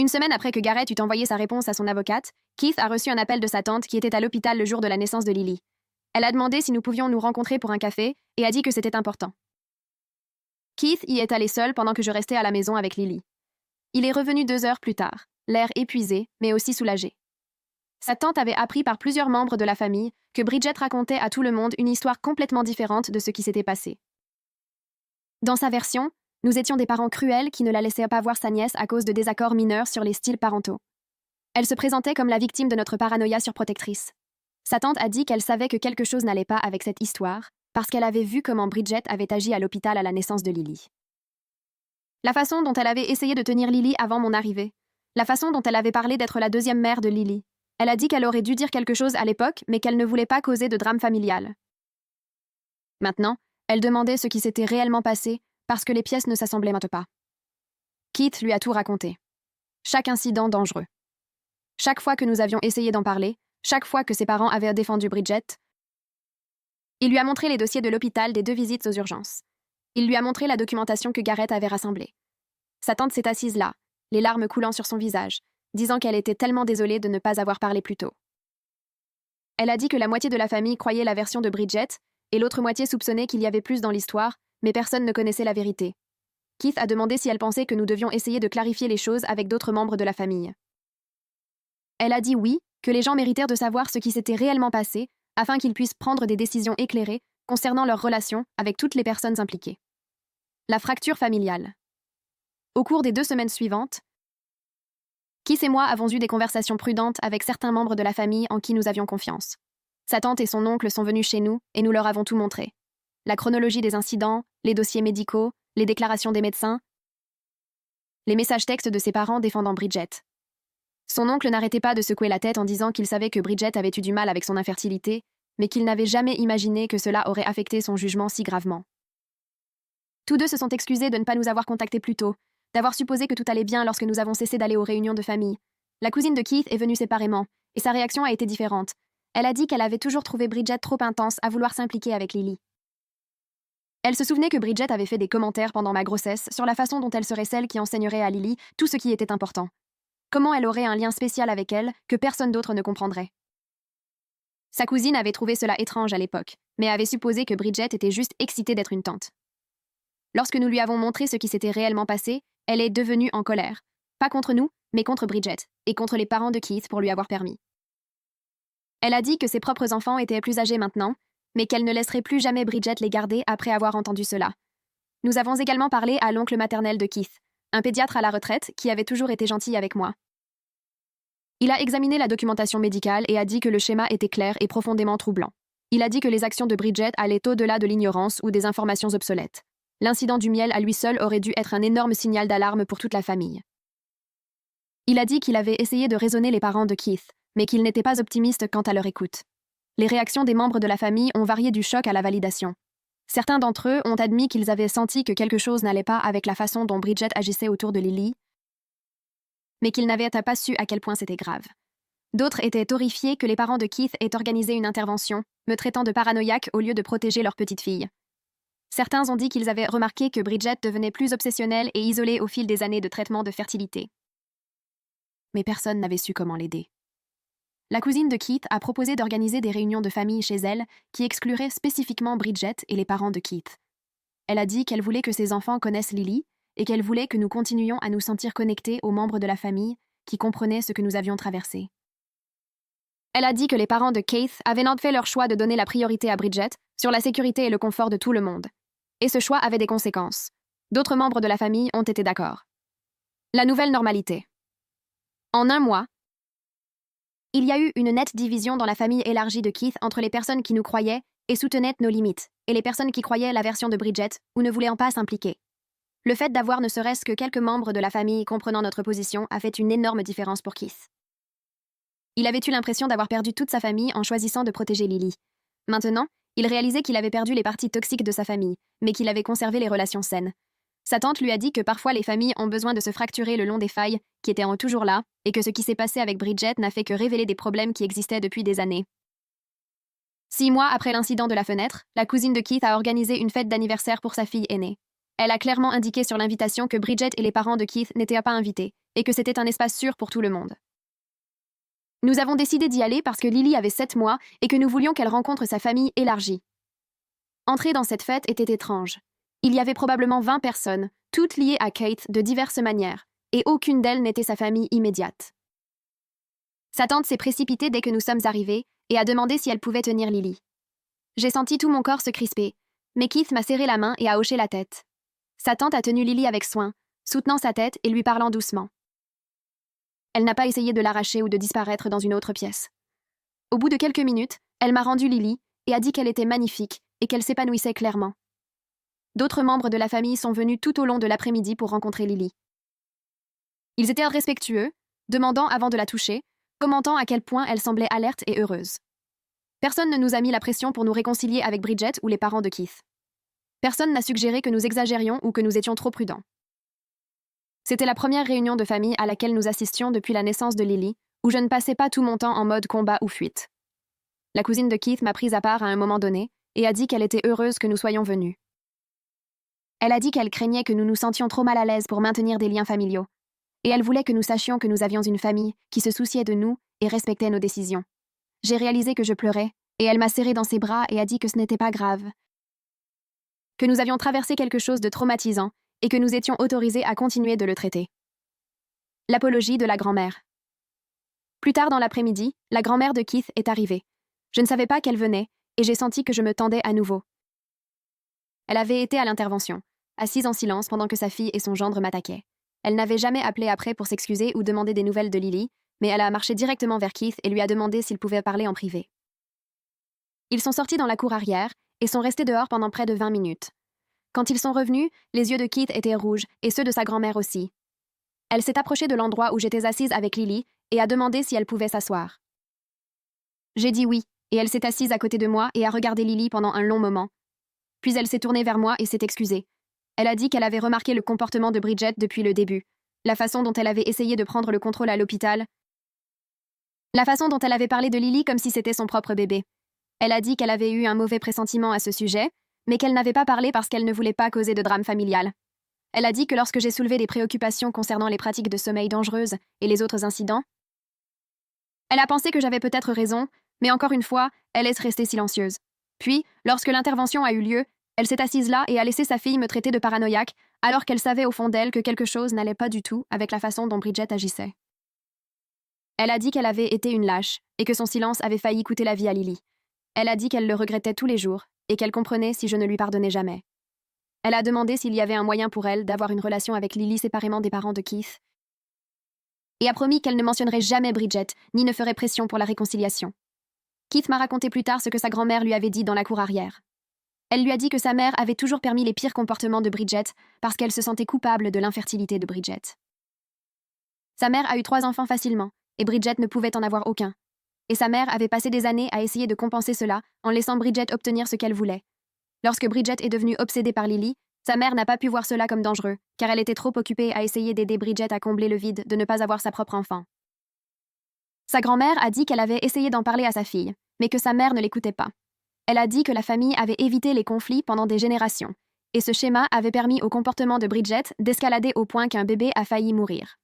1 semaine après que Garrett eut envoyé sa réponse à son avocate, Keith a reçu un appel de sa tante qui était à l'hôpital le jour de la naissance de Lily. Elle a demandé si nous pouvions nous rencontrer pour un café et a dit que c'était important. Keith y est allé seul pendant que je restais à la maison avec Lily. Il est revenu 2 heures plus tard, l'air épuisé, mais aussi soulagé. Sa tante avait appris par plusieurs membres de la famille que Bridget racontait à tout le monde une histoire complètement différente de ce qui s'était passé. Dans sa version, nous étions des parents cruels qui ne la laissaient pas voir sa nièce à cause de désaccords mineurs sur les styles parentaux. Elle se présentait comme la victime de notre paranoïa surprotectrice. Sa tante a dit qu'elle savait que quelque chose n'allait pas avec cette histoire, parce qu'elle avait vu comment Bridget avait agi à l'hôpital à la naissance de Lily. La façon dont elle avait essayé de tenir Lily avant mon arrivée. La façon dont elle avait parlé d'être la 2e mère de Lily. Elle a dit qu'elle aurait dû dire quelque chose à l'époque, mais qu'elle ne voulait pas causer de drame familial. Maintenant, elle demandait ce qui s'était réellement passé, parce que les pièces ne s'assemblaient pas. Keith lui a tout raconté. Chaque incident dangereux. Chaque fois que nous avions essayé d'en parler, chaque fois que ses parents avaient défendu Bridget, il lui a montré les dossiers de l'hôpital des 2 visites aux urgences. Il lui a montré la documentation que Garrett avait rassemblée. Sa tante s'est assise là, les larmes coulant sur son visage, disant qu'elle était tellement désolée de ne pas avoir parlé plus tôt. Elle a dit que la moitié de la famille croyait la version de Bridget et l'autre moitié soupçonnait qu'il y avait plus dans l'histoire, mais personne ne connaissait la vérité. Keith a demandé si elle pensait que nous devions essayer de clarifier les choses avec d'autres membres de la famille. Elle a dit oui, que les gens méritèrent de savoir ce qui s'était réellement passé, afin qu'ils puissent prendre des décisions éclairées concernant leurs relations avec toutes les personnes impliquées. La fracture familiale. Au cours des 2 semaines suivantes, Keith et moi avons eu des conversations prudentes avec certains membres de la famille en qui nous avions confiance. Sa tante et son oncle sont venus chez nous et nous leur avons tout montré. La chronologie des incidents, les dossiers médicaux, les déclarations des médecins, les messages textes de ses parents défendant Bridget. Son oncle n'arrêtait pas de secouer la tête en disant qu'il savait que Bridget avait eu du mal avec son infertilité, mais qu'il n'avait jamais imaginé que cela aurait affecté son jugement si gravement. Tous 2 se sont excusés de ne pas nous avoir contactés plus tôt, d'avoir supposé que tout allait bien lorsque nous avons cessé d'aller aux réunions de famille. La cousine de Keith est venue séparément, et sa réaction a été différente. Elle a dit qu'elle avait toujours trouvé Bridget trop intense à vouloir s'impliquer avec Lily. Elle se souvenait que Bridget avait fait des commentaires pendant ma grossesse sur la façon dont elle serait celle qui enseignerait à Lily tout ce qui était important. Comment elle aurait un lien spécial avec elle que personne d'autre ne comprendrait. Sa cousine avait trouvé cela étrange à l'époque, mais avait supposé que Bridget était juste excitée d'être une tante. Lorsque nous lui avons montré ce qui s'était réellement passé, elle est devenue en colère. Pas contre nous, mais contre Bridget, et contre les parents de Keith pour lui avoir permis. Elle a dit que ses propres enfants étaient plus âgés maintenant, mais qu'elle ne laisserait plus jamais Bridget les garder après avoir entendu cela. Nous avons également parlé à l'oncle maternel de Keith, un pédiatre à la retraite qui avait toujours été gentil avec moi. Il a examiné la documentation médicale et a dit que le schéma était clair et profondément troublant. Il a dit que les actions de Bridget allaient au-delà de l'ignorance ou des informations obsolètes. L'incident du miel à lui seul aurait dû être un énorme signal d'alarme pour toute la famille. Il a dit qu'il avait essayé de raisonner les parents de Keith, mais qu'il n'était pas optimiste quant à leur écoute. Les réactions des membres de la famille ont varié du choc à la validation. Certains d'entre eux ont admis qu'ils avaient senti que quelque chose n'allait pas avec la façon dont Bridget agissait autour de Lily, mais qu'ils n'avaient pas su à quel point c'était grave. D'autres étaient horrifiés que les parents de Keith aient organisé une intervention, me traitant de paranoïaque au lieu de protéger leur petite fille. Certains ont dit qu'ils avaient remarqué que Bridget devenait plus obsessionnelle et isolée au fil des années de traitement de fertilité. Mais personne n'avait su comment l'aider. La cousine de Keith a proposé d'organiser des réunions de famille chez elle qui excluraient spécifiquement Bridget et les parents de Keith. Elle a dit qu'elle voulait que ses enfants connaissent Lily et qu'elle voulait que nous continuions à nous sentir connectés aux membres de la famille qui comprenaient ce que nous avions traversé. Elle a dit que les parents de Keith avaient donc fait leur choix de donner la priorité à Bridget sur la sécurité et le confort de tout le monde. Et ce choix avait des conséquences. D'autres membres de la famille ont été d'accord. La nouvelle normalité. En un mois, il y a eu une nette division dans la famille élargie de Keith entre les personnes qui nous croyaient et soutenaient nos limites, et les personnes qui croyaient la version de Bridget ou ne voulaient pas s'impliquer. Le fait d'avoir ne serait-ce que quelques membres de la famille comprenant notre position a fait une énorme différence pour Keith. Il avait eu l'impression d'avoir perdu toute sa famille en choisissant de protéger Lily. Maintenant, il réalisait qu'il avait perdu les parties toxiques de sa famille, mais qu'il avait conservé les relations saines. Sa tante lui a dit que parfois les familles ont besoin de se fracturer le long des failles, qui étaient toujours là, et que ce qui s'est passé avec Bridget n'a fait que révéler des problèmes qui existaient depuis des années. 6 mois après l'incident de la fenêtre, la cousine de Keith a organisé une fête d'anniversaire pour sa fille aînée. Elle a clairement indiqué sur l'invitation que Bridget et les parents de Keith n'étaient pas invités, et que c'était un espace sûr pour tout le monde. Nous avons décidé d'y aller parce que Lily avait 7 mois et que nous voulions qu'elle rencontre sa famille élargie. Entrer dans cette fête était étrange. Il y avait probablement 20 personnes, toutes liées à Kate de diverses manières, et aucune d'elles n'était sa famille immédiate. Sa tante s'est précipitée dès que nous sommes arrivés et a demandé si elle pouvait tenir Lily. J'ai senti tout mon corps se crisper, mais Keith m'a serré la main et a hoché la tête. Sa tante a tenu Lily avec soin, soutenant sa tête et lui parlant doucement. Elle n'a pas essayé de l'arracher ou de disparaître dans une autre pièce. Au bout de quelques minutes, elle m'a rendu Lily et a dit qu'elle était magnifique et qu'elle s'épanouissait clairement. D'autres membres de la famille sont venus tout au long de l'après-midi pour rencontrer Lily. Ils étaient respectueux, demandant avant de la toucher, commentant à quel point elle semblait alerte et heureuse. Personne ne nous a mis la pression pour nous réconcilier avec Bridget ou les parents de Keith. Personne n'a suggéré que nous exagérions ou que nous étions trop prudents. C'était la première réunion de famille à laquelle nous assistions depuis la naissance de Lily, où je ne passais pas tout mon temps en mode combat ou fuite. La cousine de Keith m'a prise à part à un moment donné et a dit qu'elle était heureuse que nous soyons venus. Elle a dit qu'elle craignait que nous nous sentions trop mal à l'aise pour maintenir des liens familiaux, et elle voulait que nous sachions que nous avions une famille qui se souciait de nous et respectait nos décisions. J'ai réalisé que je pleurais, et elle m'a serré dans ses bras et a dit que ce n'était pas grave, que nous avions traversé quelque chose de traumatisant et que nous étions autorisés à continuer de le traiter. L'apologie de la grand-mère. Plus tard dans l'après-midi, la grand-mère de Keith est arrivée. Je ne savais pas qu'elle venait, et j'ai senti que je me tendais à nouveau. Elle avait été à l'intervention, assise en silence pendant que sa fille et son gendre m'attaquaient. Elle n'avait jamais appelé après pour s'excuser ou demander des nouvelles de Lily, mais elle a marché directement vers Keith et lui a demandé s'il pouvait parler en privé. Ils sont sortis dans la cour arrière et sont restés dehors pendant près de 20 minutes. Quand ils sont revenus, les yeux de Keith étaient rouges et ceux de sa grand-mère aussi. Elle s'est approchée de l'endroit où j'étais assise avec Lily et a demandé si elle pouvait s'asseoir. J'ai dit oui, et elle s'est assise à côté de moi et a regardé Lily pendant un long moment. Puis elle s'est tournée vers moi et s'est excusée. Elle a dit qu'elle avait remarqué le comportement de Bridget depuis le début, la façon dont elle avait essayé de prendre le contrôle à l'hôpital, la façon dont elle avait parlé de Lily comme si c'était son propre bébé. Elle a dit qu'elle avait eu un mauvais pressentiment à ce sujet, mais qu'elle n'avait pas parlé parce qu'elle ne voulait pas causer de drame familial. Elle a dit que lorsque j'ai soulevé des préoccupations concernant les pratiques de sommeil dangereuses et les autres incidents, elle a pensé que j'avais peut-être raison, mais encore une fois, elle est restée silencieuse. Puis, lorsque l'intervention a eu lieu, elle s'est assise là et a laissé sa fille me traiter de paranoïaque, alors qu'elle savait au fond d'elle que quelque chose n'allait pas du tout avec la façon dont Bridget agissait. Elle a dit qu'elle avait été une lâche et que son silence avait failli coûter la vie à Lily. Elle a dit qu'elle le regrettait tous les jours et qu'elle comprenait si je ne lui pardonnais jamais. Elle a demandé s'il y avait un moyen pour elle d'avoir une relation avec Lily séparément des parents de Keith et a promis qu'elle ne mentionnerait jamais Bridget ni ne ferait pression pour la réconciliation. Keith m'a raconté plus tard ce que sa grand-mère lui avait dit dans la cour arrière. Elle lui a dit que sa mère avait toujours permis les pires comportements de Bridget parce qu'elle se sentait coupable de l'infertilité de Bridget. Sa mère a eu 3 enfants facilement, et Bridget ne pouvait en avoir aucun. Et sa mère avait passé des années à essayer de compenser cela en laissant Bridget obtenir ce qu'elle voulait. Lorsque Bridget est devenue obsédée par Lily, sa mère n'a pas pu voir cela comme dangereux, car elle était trop occupée à essayer d'aider Bridget à combler le vide de ne pas avoir sa propre enfant. Sa grand-mère a dit qu'elle avait essayé d'en parler à sa fille, mais que sa mère ne l'écoutait pas. Elle a dit que la famille avait évité les conflits pendant des générations, et ce schéma avait permis au comportement de Bridget d'escalader au point qu'un bébé a failli mourir.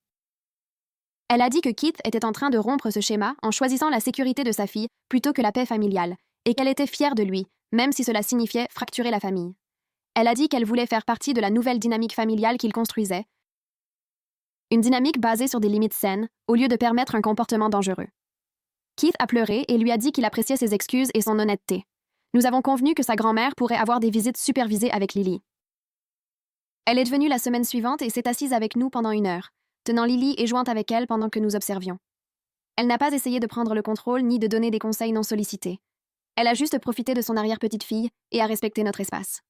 Elle a dit que Keith était en train de rompre ce schéma en choisissant la sécurité de sa fille plutôt que la paix familiale, et qu'elle était fière de lui, même si cela signifiait fracturer la famille. Elle a dit qu'elle voulait faire partie de la nouvelle dynamique familiale qu'il construisait, une dynamique basée sur des limites saines, au lieu de permettre un comportement dangereux. Keith a pleuré et lui a dit qu'il appréciait ses excuses et son honnêteté. Nous avons convenu que sa grand-mère pourrait avoir des visites supervisées avec Lily. Elle est venue la semaine suivante et s'est assise avec nous pendant 1 heure. tenant Lily et jouant avec elle pendant que nous observions. Elle n'a pas essayé de prendre le contrôle ni de donner des conseils non sollicités. Elle a juste profité de son arrière-petite-fille et a respecté notre espace.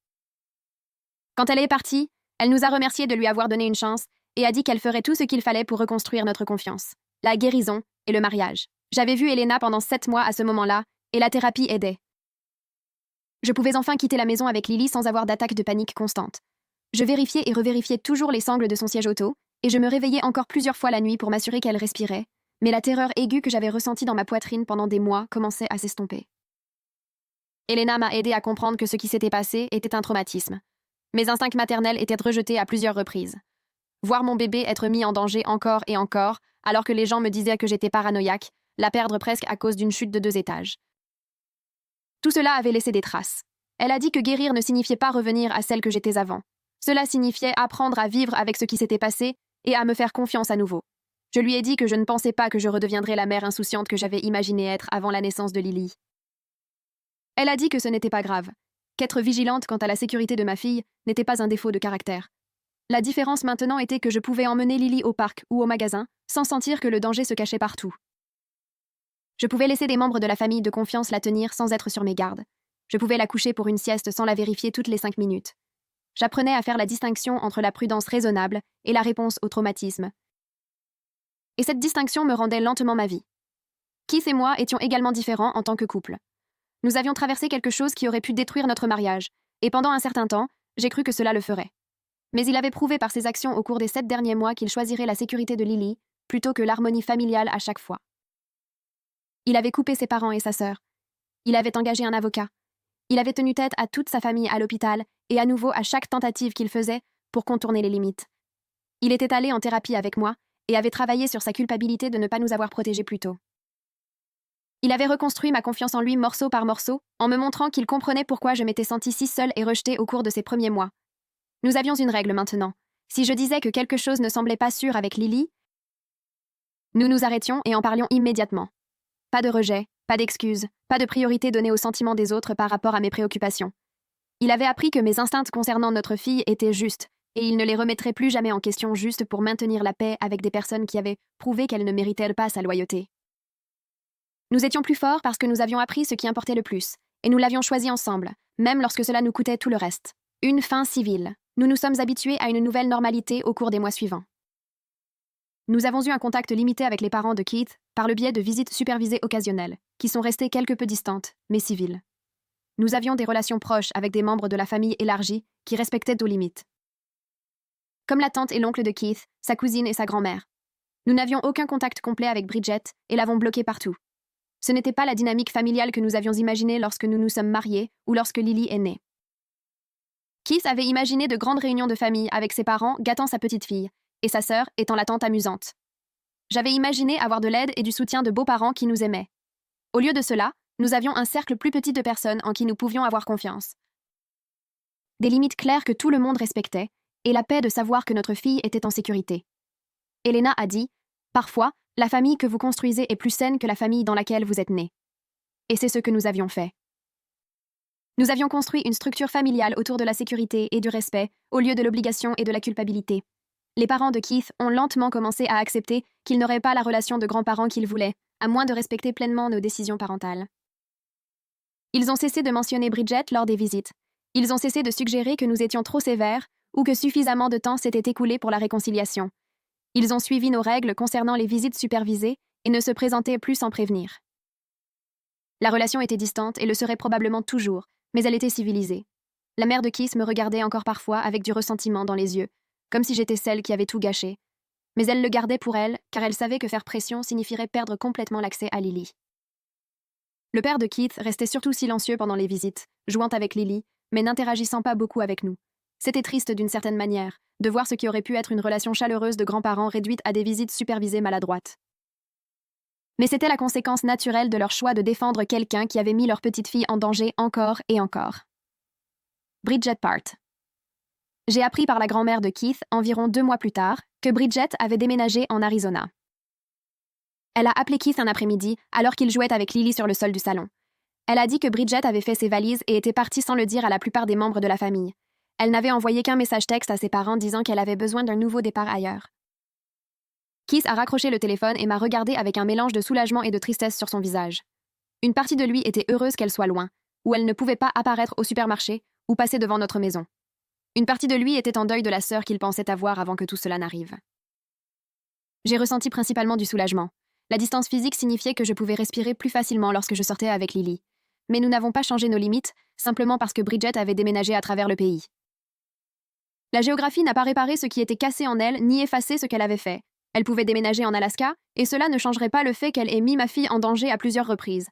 Quand elle est partie, elle nous a remerciés de lui avoir donné une chance et a dit qu'elle ferait tout ce qu'il fallait pour reconstruire notre confiance, la guérison et le mariage. J'avais vu Elena pendant 7 mois à ce moment-là, et la thérapie aidait. Je pouvais enfin quitter la maison avec Lily sans avoir d'attaque de panique constante. Je vérifiais et revérifiais toujours les sangles de son siège auto, et je me réveillais encore plusieurs fois la nuit pour m'assurer qu'elle respirait, mais la terreur aiguë que j'avais ressentie dans ma poitrine pendant des mois commençait à s'estomper. Elena m'a aidé à comprendre que ce qui s'était passé était un traumatisme. Mes instincts maternels étaient rejetés à plusieurs reprises. Voir mon bébé être mis en danger encore et encore, alors que les gens me disaient que j'étais paranoïaque, la perdre presque à cause d'une chute de 2 étages. Tout cela avait laissé des traces. Elle a dit que guérir ne signifiait pas revenir à celle que j'étais avant. Cela signifiait apprendre à vivre avec ce qui s'était passé et à me faire confiance à nouveau. Je lui ai dit que je ne pensais pas que je redeviendrais la mère insouciante que j'avais imaginé être avant la naissance de Lily. Elle a dit que ce n'était pas grave, qu'être vigilante quant à la sécurité de ma fille n'était pas un défaut de caractère. La différence maintenant était que je pouvais emmener Lily au parc ou au magasin sans sentir que le danger se cachait partout. Je pouvais laisser des membres de la famille de confiance la tenir sans être sur mes gardes. Je pouvais la coucher pour une sieste sans la vérifier toutes les 5 minutes. J'apprenais à faire la distinction entre la prudence raisonnable et la réponse au traumatisme. Et cette distinction me rendait lentement ma vie. Keith et moi étions également différents en tant que couple. Nous avions traversé quelque chose qui aurait pu détruire notre mariage, et pendant un certain temps, j'ai cru que cela le ferait. Mais il avait prouvé par ses actions au cours des 7 derniers mois qu'il choisirait la sécurité de Lily plutôt que l'harmonie familiale à chaque fois. Il avait coupé ses parents et sa sœur. Il avait engagé un avocat. Il avait tenu tête à toute sa famille à l'hôpital et à nouveau à chaque tentative qu'il faisait pour contourner les limites. Il était allé en thérapie avec moi et avait travaillé sur sa culpabilité de ne pas nous avoir protégés plus tôt. Il avait reconstruit ma confiance en lui morceau par morceau en me montrant qu'il comprenait pourquoi je m'étais sentie si seule et rejetée au cours de ces premiers mois. Nous avions une règle maintenant. Si je disais que quelque chose ne semblait pas sûr avec Lily, nous nous arrêtions et en parlions immédiatement. Pas de rejet, pas d'excuses, pas de priorité donnée aux sentiments des autres par rapport à mes préoccupations. Il avait appris que mes instincts concernant notre fille étaient justes, et il ne les remettrait plus jamais en question juste pour maintenir la paix avec des personnes qui avaient prouvé qu'elles ne méritaient pas sa loyauté. Nous étions plus forts parce que nous avions appris ce qui importait le plus, et nous l'avions choisi ensemble, même lorsque cela nous coûtait tout le reste. Une fin civile. Nous nous sommes habitués à une nouvelle normalité au cours des mois suivants. Nous avons eu un contact limité avec les parents de Keith par le biais de visites supervisées occasionnelles, qui sont restées quelque peu distantes, mais civiles. Nous avions des relations proches avec des membres de la famille élargie qui respectaient nos limites. Comme la tante et l'oncle de Keith, sa cousine et sa grand-mère. Nous n'avions aucun contact complet avec Bridget et l'avons bloquée partout. Ce n'était pas la dynamique familiale que nous avions imaginée lorsque nous nous sommes mariés ou lorsque Lily est née. Keith avait imaginé de grandes réunions de famille avec ses parents gâtant sa petite fille, et sa sœur étant la tante amusante. J'avais imaginé avoir de l'aide et du soutien de beaux-parents qui nous aimaient. Au lieu de cela, nous avions un cercle plus petit de personnes en qui nous pouvions avoir confiance. Des limites claires que tout le monde respectait, et la paix de savoir que notre fille était en sécurité. Elena a dit « Parfois, la famille que vous construisez est plus saine que la famille dans laquelle vous êtes nés. » Et c'est ce que nous avions fait. Nous avions construit une structure familiale autour de la sécurité et du respect, au lieu de l'obligation et de la culpabilité. Les parents de Keith ont lentement commencé à accepter qu'ils n'auraient pas la relation de grands-parents qu'ils voulaient, à moins de respecter pleinement nos décisions parentales. Ils ont cessé de mentionner Bridget lors des visites. Ils ont cessé de suggérer que nous étions trop sévères ou que suffisamment de temps s'était écoulé pour la réconciliation. Ils ont suivi nos règles concernant les visites supervisées et ne se présentaient plus sans prévenir. La relation était distante et le serait probablement toujours, mais elle était civilisée. La mère de Keith me regardait encore parfois avec du ressentiment dans les yeux, comme si j'étais celle qui avait tout gâché. Mais elle le gardait pour elle, car elle savait que faire pression signifierait perdre complètement l'accès à Lily. Le père de Keith restait surtout silencieux pendant les visites, jouant avec Lily, mais n'interagissant pas beaucoup avec nous. C'était triste d'une certaine manière, de voir ce qui aurait pu être une relation chaleureuse de grands-parents réduite à des visites supervisées maladroites. Mais c'était la conséquence naturelle de leur choix de défendre quelqu'un qui avait mis leur petite fille en danger encore et encore. Bridget part. J'ai appris par la grand-mère de Keith, environ 2 mois plus tard, que Bridget avait déménagé en Arizona. Elle a appelé Keith un après-midi, alors qu'il jouait avec Lily sur le sol du salon. Elle a dit que Bridget avait fait ses valises et était partie sans le dire à la plupart des membres de la famille. Elle n'avait envoyé qu'un message texte à ses parents disant qu'elle avait besoin d'un nouveau départ ailleurs. Keith a raccroché le téléphone et m'a regardé avec un mélange de soulagement et de tristesse sur son visage. Une partie de lui était heureuse qu'elle soit loin, où elle ne pouvait pas apparaître au supermarché ou passer devant notre maison. Une partie de lui était en deuil de la sœur qu'il pensait avoir avant que tout cela n'arrive. J'ai ressenti principalement du soulagement. La distance physique signifiait que je pouvais respirer plus facilement lorsque je sortais avec Lily. Mais nous n'avons pas changé nos limites, simplement parce que Bridget avait déménagé à travers le pays. La géographie n'a pas réparé ce qui était cassé en elle, ni effacé ce qu'elle avait fait. Elle pouvait déménager en Alaska, et cela ne changerait pas le fait qu'elle ait mis ma fille en danger à plusieurs reprises.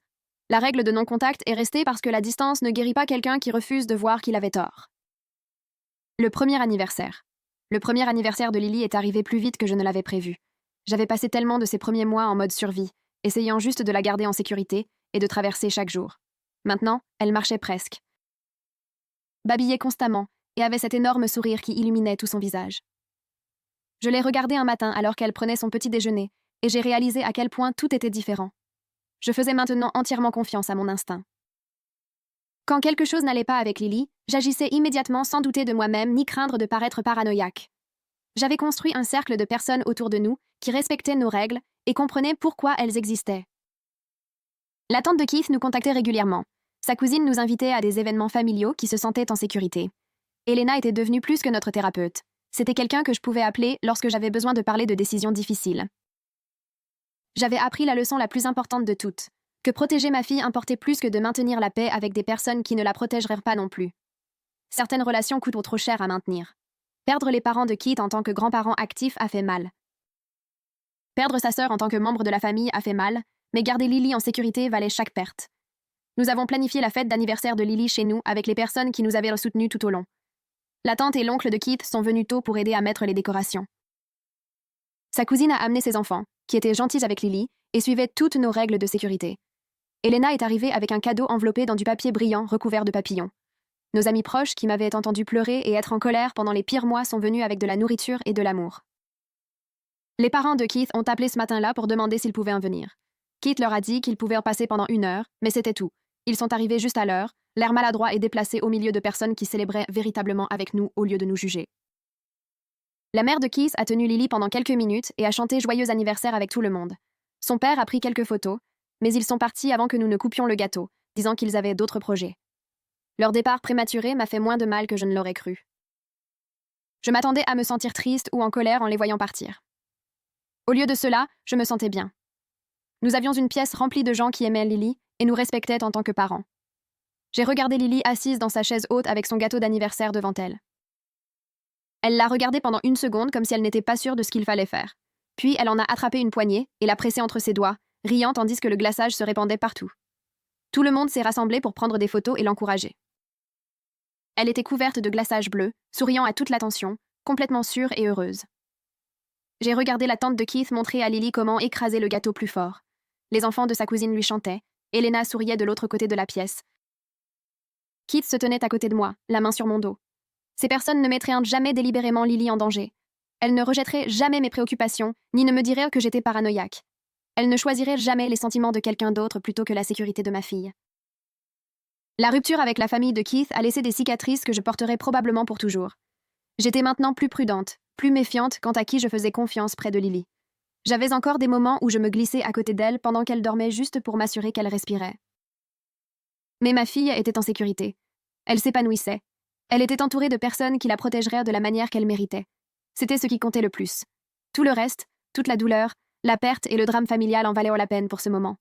La règle de non-contact est restée parce que la distance ne guérit pas quelqu'un qui refuse de voir qu'il avait tort. Le premier anniversaire. Le premier anniversaire de Lily est arrivé plus vite que je ne l'avais prévu. J'avais passé tellement de ces premiers mois en mode survie, essayant juste de la garder en sécurité et de traverser chaque jour. Maintenant, elle marchait presque. Babillait constamment et avait cet énorme sourire qui illuminait tout son visage. Je l'ai regardée un matin alors qu'elle prenait son petit déjeuner et j'ai réalisé à quel point tout était différent. Je faisais maintenant entièrement confiance à mon instinct. Quand quelque chose n'allait pas avec Lily, j'agissais immédiatement sans douter de moi-même ni craindre de paraître paranoïaque. J'avais construit un cercle de personnes autour de nous qui respectaient nos règles et comprenaient pourquoi elles existaient. La tante de Keith nous contactait régulièrement. Sa cousine nous invitait à des événements familiaux qui se sentaient en sécurité. Elena était devenue plus que notre thérapeute. C'était quelqu'un que je pouvais appeler lorsque j'avais besoin de parler de décisions difficiles. J'avais appris la leçon la plus importante de toutes, que protéger ma fille importait plus que de maintenir la paix avec des personnes qui ne la protégeraient pas non plus. Certaines relations coûtent trop cher à maintenir. Perdre les parents de Keith en tant que grand-parent actif a fait mal. Perdre sa sœur en tant que membre de la famille a fait mal, mais garder Lily en sécurité valait chaque perte. Nous avons planifié la fête d'anniversaire de Lily chez nous avec les personnes qui nous avaient soutenus tout au long. La tante et l'oncle de Keith sont venus tôt pour aider à mettre les décorations. Sa cousine a amené ses enfants, qui étaient gentils avec Lily, et suivaient toutes nos règles de sécurité. Elena est arrivée avec un cadeau enveloppé dans du papier brillant recouvert de papillons. Nos amis proches, qui m'avaient entendu pleurer et être en colère pendant les pires mois, sont venus avec de la nourriture et de l'amour. Les parents de Keith ont appelé ce matin-là pour demander s'ils pouvaient en venir. Keith leur a dit qu'ils pouvaient en passer pendant 1 heure, mais c'était tout. Ils sont arrivés juste à l'heure, l'air maladroit et déplacé au milieu de personnes qui célébraient véritablement avec nous au lieu de nous juger. La mère de Keith a tenu Lily pendant quelques minutes et a chanté joyeux anniversaire avec tout le monde. Son père a pris quelques photos, mais ils sont partis avant que nous ne coupions le gâteau, disant qu'ils avaient d'autres projets. Leur départ prématuré m'a fait moins de mal que je ne l'aurais cru. Je m'attendais à me sentir triste ou en colère en les voyant partir. Au lieu de cela, je me sentais bien. Nous avions une pièce remplie de gens qui aimaient Lily et nous respectaient en tant que parents. J'ai regardé Lily assise dans sa chaise haute avec son gâteau d'anniversaire devant elle. Elle l'a regardé pendant 1 seconde comme si elle n'était pas sûre de ce qu'il fallait faire. Puis elle en a attrapé une poignée et l'a pressée entre ses doigts, riant tandis que le glaçage se répandait partout. Tout le monde s'est rassemblé pour prendre des photos et l'encourager. Elle était couverte de glaçage bleu, souriant à toute l'attention, complètement sûre et heureuse. J'ai regardé la tante de Keith montrer à Lily comment écraser le gâteau plus fort. Les enfants de sa cousine lui chantaient. Elena souriait de l'autre côté de la pièce. Keith se tenait à côté de moi, la main sur mon dos. Ces personnes ne mettraient jamais délibérément Lily en danger. Elles ne rejetteraient jamais mes préoccupations, ni ne me diraient que j'étais paranoïaque. Elles ne choisiraient jamais les sentiments de quelqu'un d'autre plutôt que la sécurité de ma fille. La rupture avec la famille de Keith a laissé des cicatrices que je porterai probablement pour toujours. J'étais maintenant plus prudente, plus méfiante quant à qui je faisais confiance près de Lily. J'avais encore des moments où je me glissais à côté d'elle pendant qu'elle dormait juste pour m'assurer qu'elle respirait. Mais ma fille était en sécurité. Elle s'épanouissait. Elle était entourée de personnes qui la protégeraient de la manière qu'elle méritait. C'était ce qui comptait le plus. Tout le reste, toute la douleur, la perte et le drame familial en valaient la peine pour ce moment.